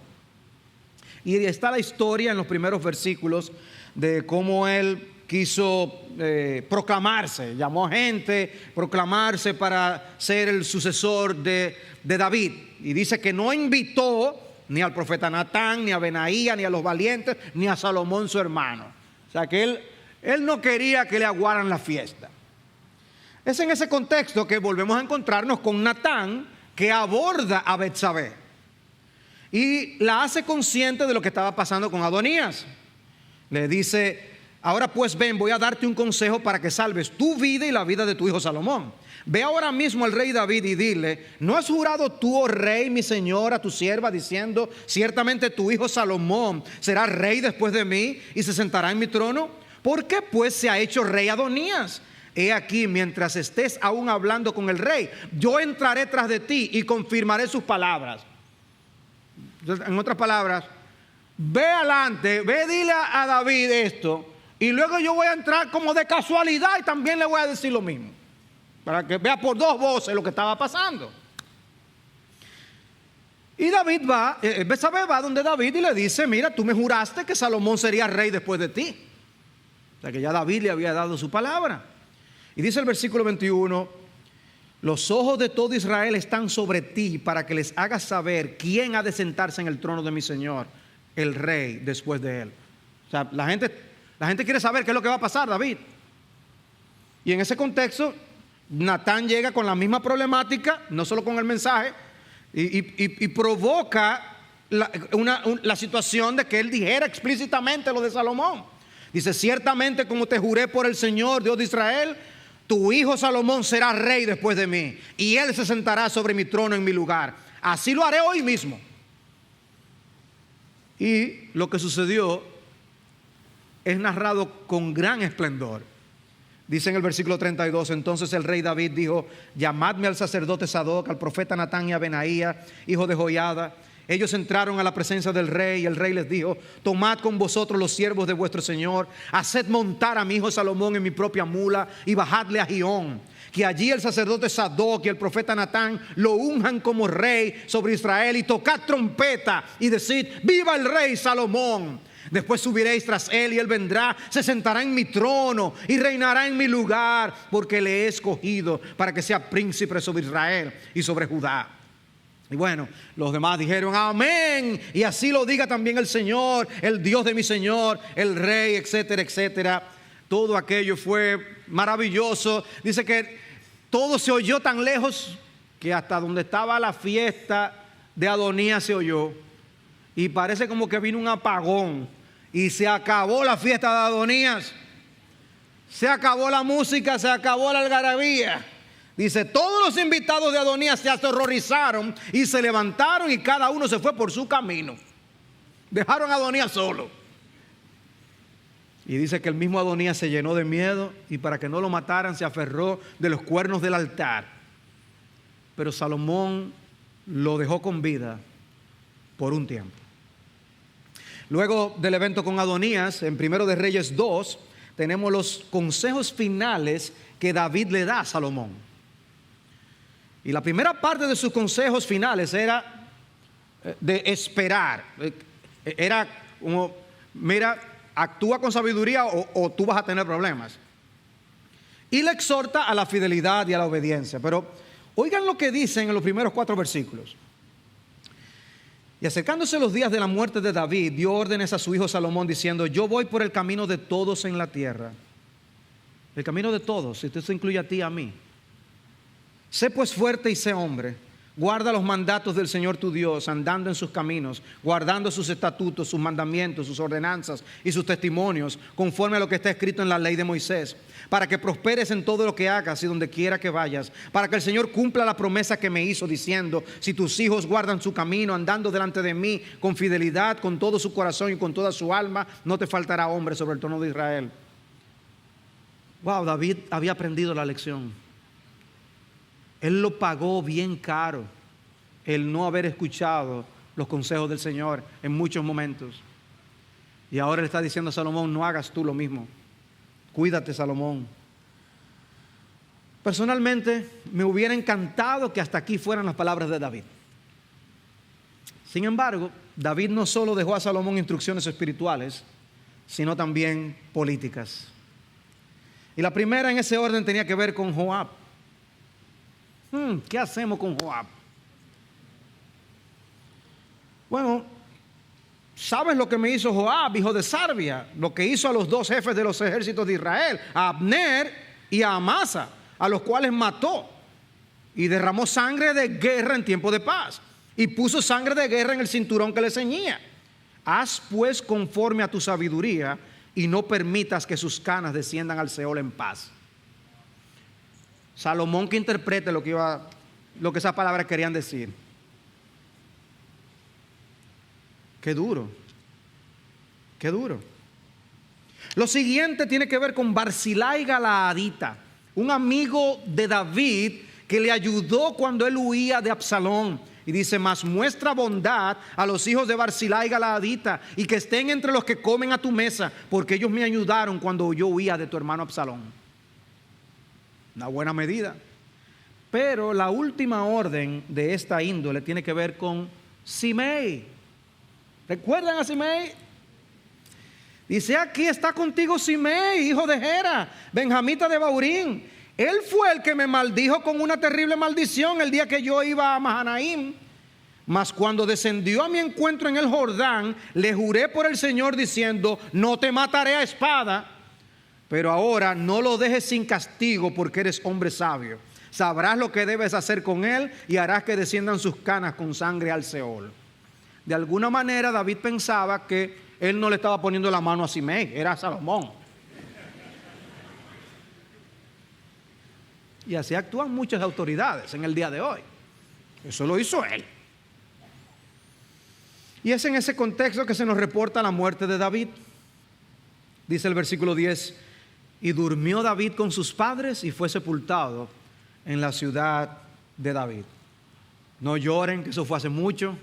Y está la historia en los primeros versículos de cómo él quiso proclamarse, llamó a gente, proclamarse para ser el sucesor de David. Y dice que no invitó ni al profeta Natán, ni a Benaía, ni a los valientes, ni a Salomón su hermano. O sea que él no quería que le aguaran la fiesta. Es en ese contexto que volvemos a encontrarnos con Natán, que aborda a Betsabé y la hace consciente de lo que estaba pasando con Adonías. Le dice: ahora pues ven, voy a darte un consejo para que salves tu vida y la vida de tu hijo Salomón. Ve ahora mismo al rey David y dile: ¿no has jurado tú, oh rey, mi señor, a tu sierva, diciendo: ciertamente tu hijo Salomón será rey después de mí y se sentará en mi trono? ¿Por qué pues se ha hecho rey Adonías? He aquí, mientras estés aún hablando con el rey, yo entraré tras de ti y confirmaré sus palabras. Entonces, en otras palabras, ve adelante, ve, dile a David esto, y luego yo voy a entrar como de casualidad y también le voy a decir lo mismo, para que vea por 2 voces lo que estaba pasando. Y David Betsabé va donde David y le dice: mira, tú me juraste que Salomón sería rey después de ti. O sea que ya David le había dado su palabra. Y dice el versículo 21: los ojos de todo Israel están sobre ti para que les hagas saber quién ha de sentarse en el trono de mi señor, el rey, después de él. O sea, la gente quiere saber qué es lo que va a pasar, David. Y en ese contexto, Natán llega con la misma problemática, no solo con el mensaje, y provoca la situación de que él dijera explícitamente lo de Salomón. Dice: ciertamente como te juré por el Señor, Dios de Israel, tu hijo Salomón será rey después de mí, y él se sentará sobre mi trono en mi lugar. Así lo haré hoy mismo. Y lo que sucedió es narrado con gran esplendor. Dice en el versículo 32: entonces el rey David dijo: llamadme al sacerdote Sadoc, al profeta Natán y a Benaía, hijo de Joiada. Ellos entraron a la presencia del rey y el rey les dijo: tomad con vosotros los siervos de vuestro señor, haced montar a mi hijo Salomón en mi propia mula y bajadle a Gihón. que allí el sacerdote Sadoc y el profeta Natán lo unjan como rey sobre Israel, y tocad trompeta y decid: viva el rey Salomón. Después subiréis tras él y él vendrá, se sentará en mi trono y reinará en mi lugar, porque le he escogido para que sea príncipe sobre Israel y sobre Judá. Y bueno, los demás dijeron: amén, y así lo diga también el Señor, el Dios de mi Señor, el rey, etcétera, etcétera. Todo aquello fue maravilloso. Dice que todo se oyó tan lejos que hasta donde estaba la fiesta de Adonías se oyó. Y parece como que vino un apagón y se acabó la fiesta de Adonías. Se acabó la música, se acabó la algarabía. Dice: todos los invitados de Adonías se aterrorizaron y se levantaron, y cada uno se fue por su camino. Dejaron a Adonías solo. Y dice que el mismo Adonías se llenó de miedo, y para que no lo mataran se aferró de los cuernos del altar. Pero Salomón lo dejó con vida por un tiempo. Luego del evento con Adonías, en 1 de Reyes 2, tenemos los consejos finales que David le da a Salomón. Y la primera parte de sus consejos finales era de esperar. Era como: mira, actúa con sabiduría o tú vas a tener problemas. Y le exhorta a la fidelidad y a la obediencia. Pero oigan lo que dicen en los primeros 4 versículos. Y acercándose los días de la muerte de David, dio órdenes a su hijo Salomón diciendo: yo voy por el camino de todos en la tierra. El camino de todos, si esto incluye a ti y a mí. Sé pues fuerte y sé hombre. Guarda los mandatos del Señor tu Dios, andando en sus caminos, guardando sus estatutos, sus mandamientos, sus ordenanzas y sus testimonios, conforme a lo que está escrito en la ley de Moisés, para que prosperes en todo lo que hagas y donde quiera que vayas, para que el Señor cumpla la promesa que me hizo, diciendo: si tus hijos guardan su camino, andando delante de mí con fidelidad, con todo su corazón y con toda su alma, no te faltará hombre sobre el trono de Israel. Wow, David había aprendido la lección. Él lo pagó bien caro, el no haber escuchado los consejos del Señor en muchos momentos. Y ahora le está diciendo a Salomón: no hagas tú lo mismo. Cuídate, Salomón. Personalmente, me hubiera encantado que hasta aquí fueran las palabras de David. Sin embargo, David no solo dejó a Salomón instrucciones espirituales, sino también políticas. Y la primera en ese orden tenía que ver con Joab. ¿Qué hacemos con Joab? Bueno, ¿sabes lo que me hizo Joab, hijo de Sarvia? Lo que hizo a los 2 jefes de los ejércitos de Israel, a Abner y a Amasa, a los cuales mató y derramó sangre de guerra en tiempo de paz, y puso sangre de guerra en el cinturón que le ceñía. Haz pues conforme a tu sabiduría, y no permitas que sus canas desciendan al Seol en paz. Salomón que interprete lo que esas palabras querían decir. Qué duro. Qué duro. Lo siguiente tiene que ver con Barzilai Galaadita, un amigo de David que le ayudó cuando él huía de Absalón. Y dice: mas muestra bondad a los hijos de Barzilai Galaadita, y que estén entre los que comen a tu mesa, porque ellos me ayudaron cuando yo huía de tu hermano Absalón. Una buena medida. Pero la última orden de esta índole tiene que ver con Simei. ¿Recuerdan a Simei? Dice: aquí está contigo Simei, hijo de Gera, benjamita de Baurín. Él fue el que me maldijo con una terrible maldición el día que yo iba a Mahanaim. Mas cuando descendió a mi encuentro en el Jordán, le juré por el Señor diciendo: no te mataré a espada. Pero ahora no lo dejes sin castigo, porque eres hombre sabio. Sabrás lo que debes hacer con él, y harás que desciendan sus canas con sangre al Seol. De alguna manera David pensaba que él no le estaba poniendo la mano a Simei, era a Salomón. Y así actúan muchas autoridades en el día de hoy. Eso lo hizo él. Y es en ese contexto que se nos reporta la muerte de David. Dice el versículo 10: y durmió David con sus padres y fue sepultado en la ciudad de David. No lloren, que eso fue hace mucho.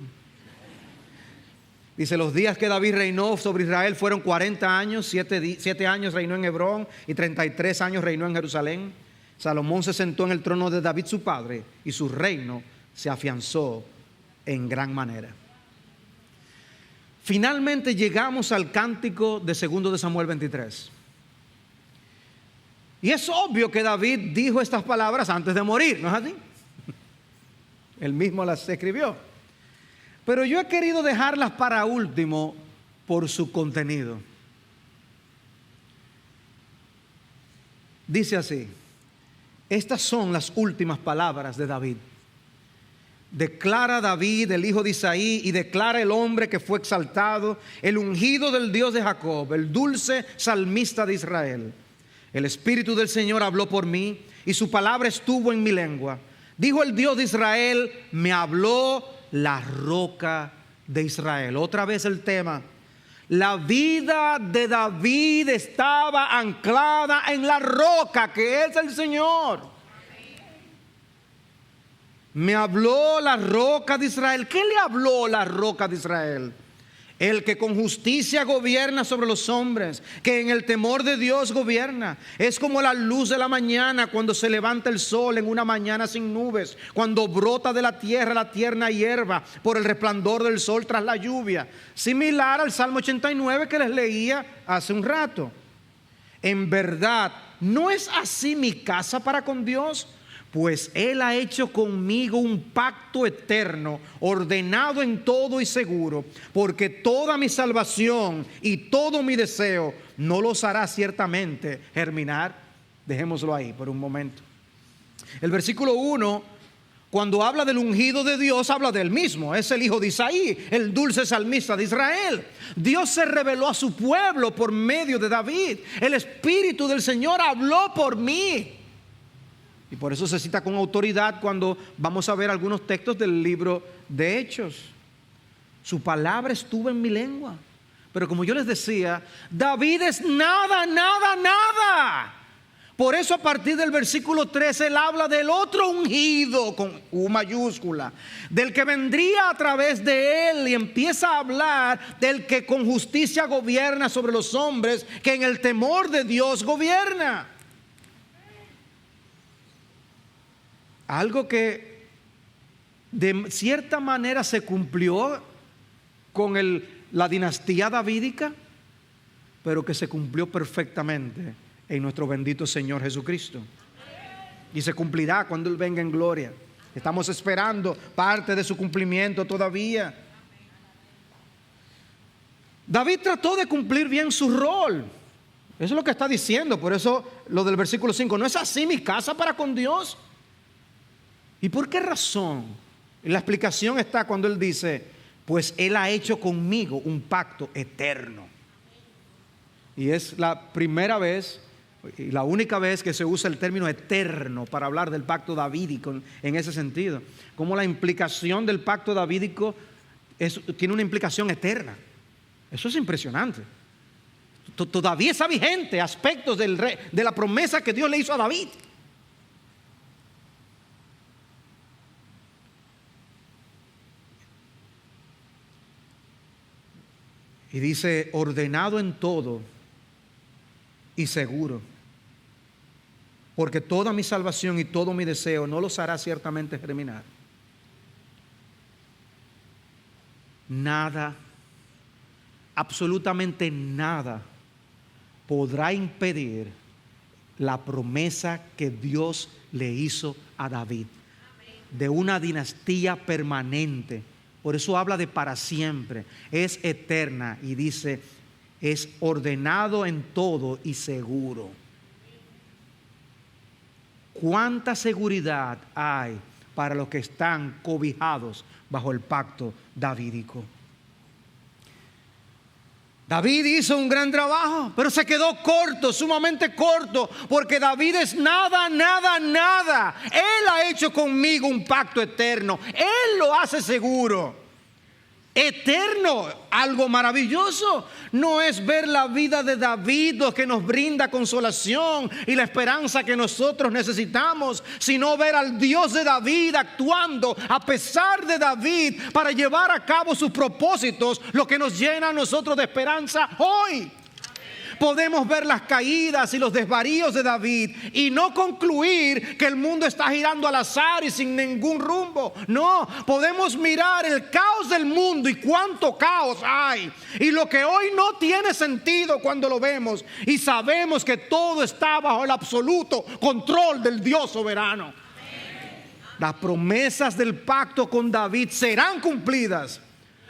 Dice: los días que David reinó sobre Israel fueron 40 años, 7 años reinó en Hebrón y 33 años reinó en Jerusalén. Salomón se sentó en el trono de David su padre y su reino se afianzó en gran manera. Finalmente llegamos al cántico de 2 de Samuel 23. Y es obvio que David dijo estas palabras antes de morir, ¿no es así? Él mismo las escribió. Pero yo he querido dejarlas para último por su contenido. Dice así: estas son las últimas palabras de David. Declara David, el hijo de Isaí, y declara el hombre que fue exaltado, el ungido del Dios de Jacob, el dulce salmista de Israel. El Espíritu del Señor habló por mí y su palabra estuvo en mi lengua. Dijo el Dios de Israel, me habló la roca de Israel. Otra vez el tema. La vida de David estaba anclada en la roca que es el Señor. Me habló la roca de Israel. ¿Qué le habló la roca de Israel? El que con justicia gobierna sobre los hombres, que en el temor de Dios gobierna. Es como la luz de la mañana cuando se levanta el sol en una mañana sin nubes, cuando brota de la tierra la tierna hierba por el resplandor del sol tras la lluvia. Similar al Salmo 89 que les leía hace un rato. En verdad, ¿no es así mi casa para con Dios? Pues Él ha hecho conmigo un pacto eterno, ordenado en todo y seguro, porque toda mi salvación y todo mi deseo no los hará ciertamente germinar. Dejémoslo ahí por un momento. El versículo 1, cuando habla del ungido de Dios, habla de Él mismo. Es el hijo de Isaí, el dulce salmista de Israel. Dios se reveló a su pueblo por medio de David. El Espíritu del Señor habló por mí. Y por eso se cita con autoridad cuando vamos a ver algunos textos del libro de Hechos. Su palabra estuvo en mi lengua. Pero como yo les decía, David es nada, nada, nada. Por eso a partir del versículo 13 él habla del otro ungido con U mayúscula, del que vendría a través de él, y empieza a hablar del que con justicia gobierna sobre los hombres, que en el temor de Dios gobierna. Algo que de cierta manera se cumplió con la dinastía davídica, pero que se cumplió perfectamente en nuestro bendito Señor Jesucristo. Y se cumplirá cuando Él venga en gloria. Estamos esperando parte de su cumplimiento todavía. David trató de cumplir bien su rol. Eso es lo que está diciendo. Por eso lo del versículo 5. ¿No es así mi casa para con Dios? ¿Y por qué razón? La explicación está cuando él dice, pues Él ha hecho conmigo un pacto eterno. Y es la primera vez y la única vez que se usa el término eterno para hablar del pacto davídico en ese sentido. Como la implicación del pacto davídico tiene una implicación eterna. Eso es impresionante. Todavía está vigente aspectos de la promesa que Dios le hizo a David. Y dice, ordenado en todo y seguro, porque toda mi salvación y todo mi deseo no los hará ciertamente germinar. Nada, absolutamente nada, podrá impedir la promesa que Dios le hizo a David, de una dinastía permanente. Por eso habla de para siempre, es eterna y dice, es ordenado en todo y seguro. ¿Cuánta seguridad hay para los que están cobijados bajo el pacto davídico? David hizo un gran trabajo, pero se quedó corto, sumamente corto, porque David es nada, nada, nada. Él ha hecho conmigo un pacto eterno. Él lo hace seguro. Eterno, algo maravilloso. No es ver la vida de David lo que nos brinda consolación y la esperanza que nosotros necesitamos, sino ver al Dios de David actuando a pesar de David para llevar a cabo sus propósitos, lo que nos llena a nosotros de esperanza hoy. Podemos ver las caídas y los desvaríos de David y no concluir que el mundo está girando al azar y sin ningún rumbo. No, podemos mirar el caos del mundo y cuánto caos hay. Y lo que hoy no tiene sentido cuando lo vemos. Y sabemos que todo está bajo el absoluto control del Dios soberano. Las promesas del pacto con David serán cumplidas,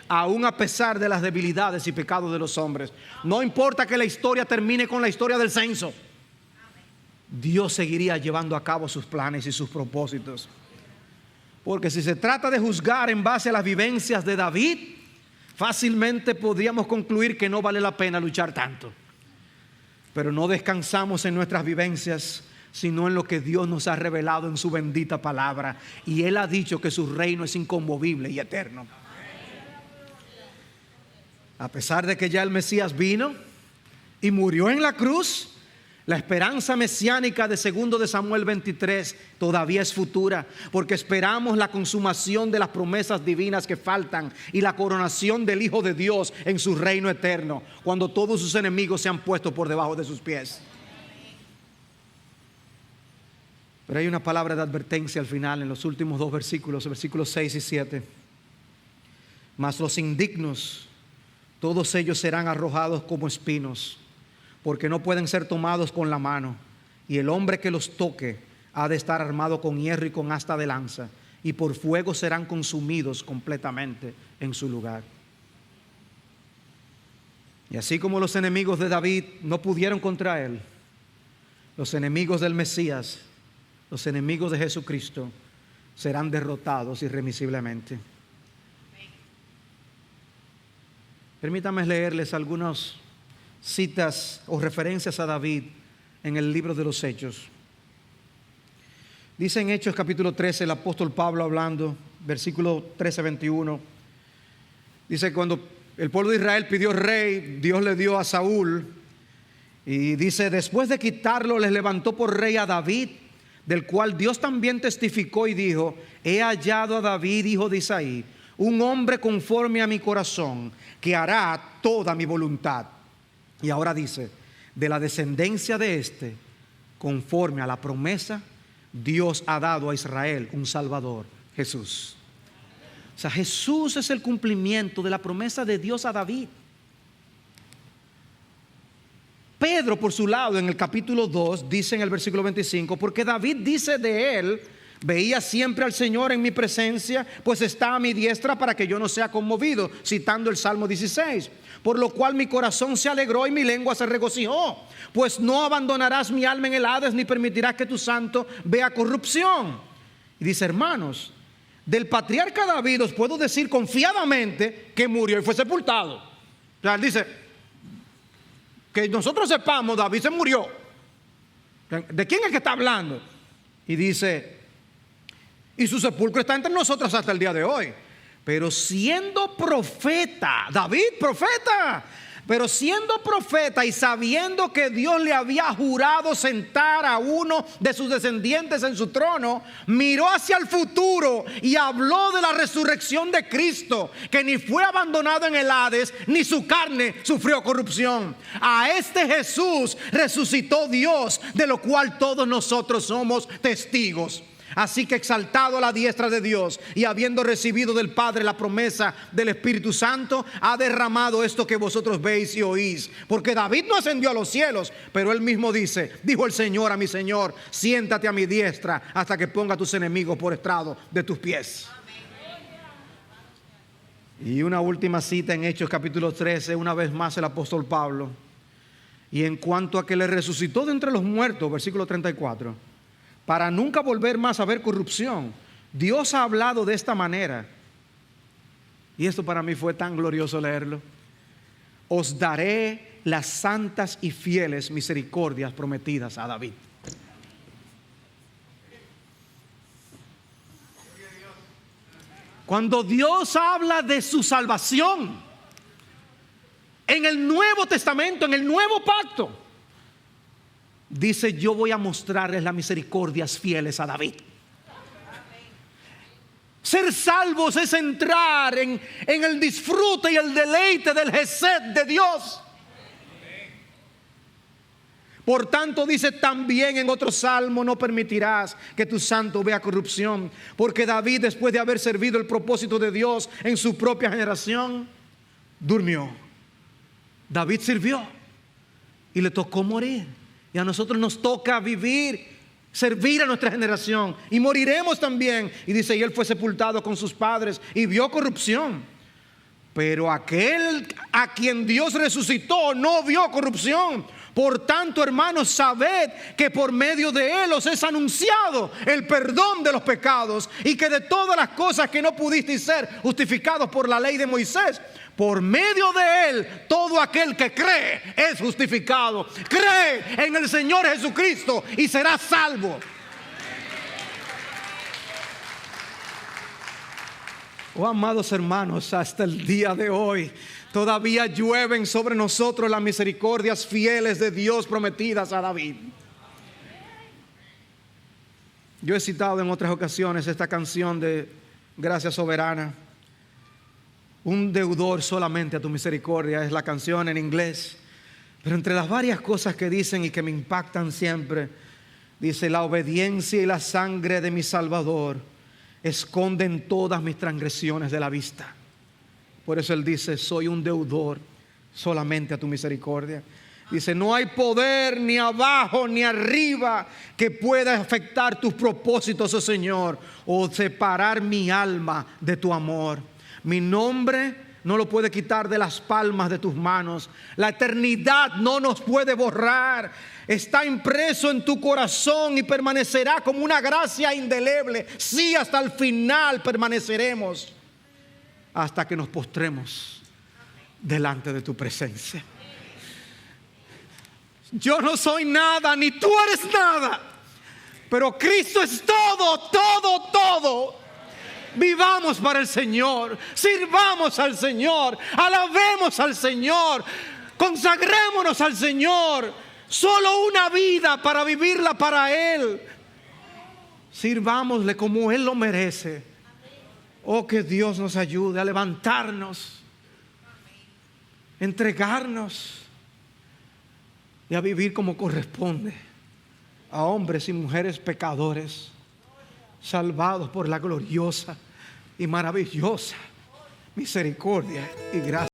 aún a pesar de las debilidades y pecados de los hombres. No importa que la historia termine con la historia del censo, Dios seguiría llevando a cabo sus planes y sus propósitos. Porque si se trata de juzgar en base a las vivencias de David, fácilmente podríamos concluir que no vale la pena luchar tanto. Pero no descansamos en nuestras vivencias, sino en lo que Dios nos ha revelado en su bendita palabra. Y Él ha dicho que su reino es inconmovible y eterno. A pesar de que ya el Mesías vino y murió en la cruz, la esperanza mesiánica de 2 de Samuel 23 todavía es futura, porque esperamos la consumación de las promesas divinas que faltan y la coronación del Hijo de Dios en su reino eterno, cuando todos sus enemigos se han puesto por debajo de sus pies. Pero hay una palabra de advertencia al final, en los últimos 2 versículos, versículos 6 y 7. Mas los indignos, todos ellos serán arrojados como espinos, porque no pueden ser tomados con la mano. Y el hombre que los toque ha de estar armado con hierro y con asta de lanza, y por fuego serán consumidos completamente en su lugar. Y así como los enemigos de David no pudieron contra él, los enemigos del Mesías, los enemigos de Jesucristo, serán derrotados irremisiblemente. Permítanme leerles algunas citas o referencias a David en el libro de los Hechos. Dice en Hechos capítulo 13, el apóstol Pablo hablando, versículo 13-21. Dice: cuando el pueblo de Israel pidió rey, Dios le dio a Saúl. Y dice: después de quitarlo, les levantó por rey a David, del cual Dios también testificó y dijo: he hallado a David, hijo de Isaí, un hombre conforme a mi corazón, que hará toda mi voluntad. Y ahora dice: de la descendencia de este, conforme a la promesa, Dios ha dado a Israel un Salvador, Jesús. O sea, Jesús es el cumplimiento de la promesa de Dios a David. Pedro, por su lado, en el capítulo 2, dice en el versículo 25: porque David dice de él: veía siempre al Señor en mi presencia, pues está a mi diestra para que yo no sea conmovido, citando el Salmo 16. Por lo cual mi corazón se alegró y mi lengua se regocijó, pues no abandonarás mi alma en el Hades, ni permitirás que tu santo vea corrupción. Y dice: hermanos, del patriarca David os puedo decir confiadamente que murió y fue sepultado. O sea, él dice que nosotros sepamos, David se murió. ¿De quién es que está hablando? Y dice: y su sepulcro está entre nosotros hasta el día de hoy. Pero siendo profeta, David profeta, pero siendo profeta y sabiendo que Dios le había jurado sentar a uno de sus descendientes en su trono, miró hacia el futuro y habló de la resurrección de Cristo, que ni fue abandonado en el Hades, ni su carne sufrió corrupción. A este Jesús resucitó Dios, de lo cual todos nosotros somos testigos. Así que, exaltado a la diestra de Dios y habiendo recibido del Padre la promesa del Espíritu Santo, ha derramado esto que vosotros veis y oís. Porque David no ascendió a los cielos, pero él mismo dice: dijo el Señor a mi Señor: siéntate a mi diestra hasta que ponga a tus enemigos por estrado de tus pies. Y una última cita en Hechos capítulo 13, una vez más el apóstol Pablo. Y en cuanto a que le resucitó de entre los muertos, versículo 34, para nunca volver más a ver corrupción, Dios ha hablado de esta manera. Y esto para mí fue tan glorioso leerlo: os daré las santas y fieles misericordias prometidas a David. Cuando Dios habla de su salvación en el Nuevo Testamento, en el Nuevo Pacto, dice: yo voy a mostrarles las misericordias fieles a David. Ser salvos es entrar en el disfrute y el deleite del Gesed de Dios. Por tanto, dice también en otro salmo: no permitirás que tu santo vea corrupción. Porque David, después de haber servido el propósito de Dios en su propia generación, durmió. David sirvió y le tocó morir. Y a nosotros nos toca vivir, servir a nuestra generación, y moriremos también. Y dice: y él fue sepultado con sus padres y vio corrupción. Pero aquel a quien Dios resucitó no vio corrupción. Por tanto, hermanos, sabed que por medio de Él os es anunciado el perdón de los pecados, y que de todas las cosas que no pudisteis ser justificados por la ley de Moisés, por medio de Él todo aquel que cree es justificado. Cree en el Señor Jesucristo y serás salvo. Oh, amados hermanos, hasta el día de hoy todavía llueven sobre nosotros las misericordias fieles de Dios prometidas a David. Yo he citado en otras ocasiones esta canción de Gracia Soberana. Un deudor solamente a tu misericordia es la canción en inglés. Pero entre las varias cosas que dicen y que me impactan siempre, dice: la obediencia y la sangre de mi Salvador esconden todas mis transgresiones de la vista. Por eso él dice: soy un deudor solamente a tu misericordia. Dice: no hay poder ni abajo ni arriba que pueda afectar tus propósitos, oh Señor, o separar mi alma de tu amor. Mi nombre no lo puede quitar de las palmas de tus manos. La eternidad no nos puede borrar. Está impreso en tu corazón y permanecerá como una gracia indeleble. Sí, hasta el final permaneceremos, hasta que nos postremos delante de tu presencia. Yo no soy nada, ni tú eres nada, pero Cristo es todo, todo, todo. Vivamos para el Señor, sirvamos al Señor, alabemos al Señor, consagrémonos al Señor. Solo una vida para vivirla para Él. Sirvámosle como Él lo merece. Oh, que Dios nos ayude a levantarnos, entregarnos y a vivir como corresponde a hombres y mujeres pecadores, salvados por la gloriosa y maravillosa misericordia y gracia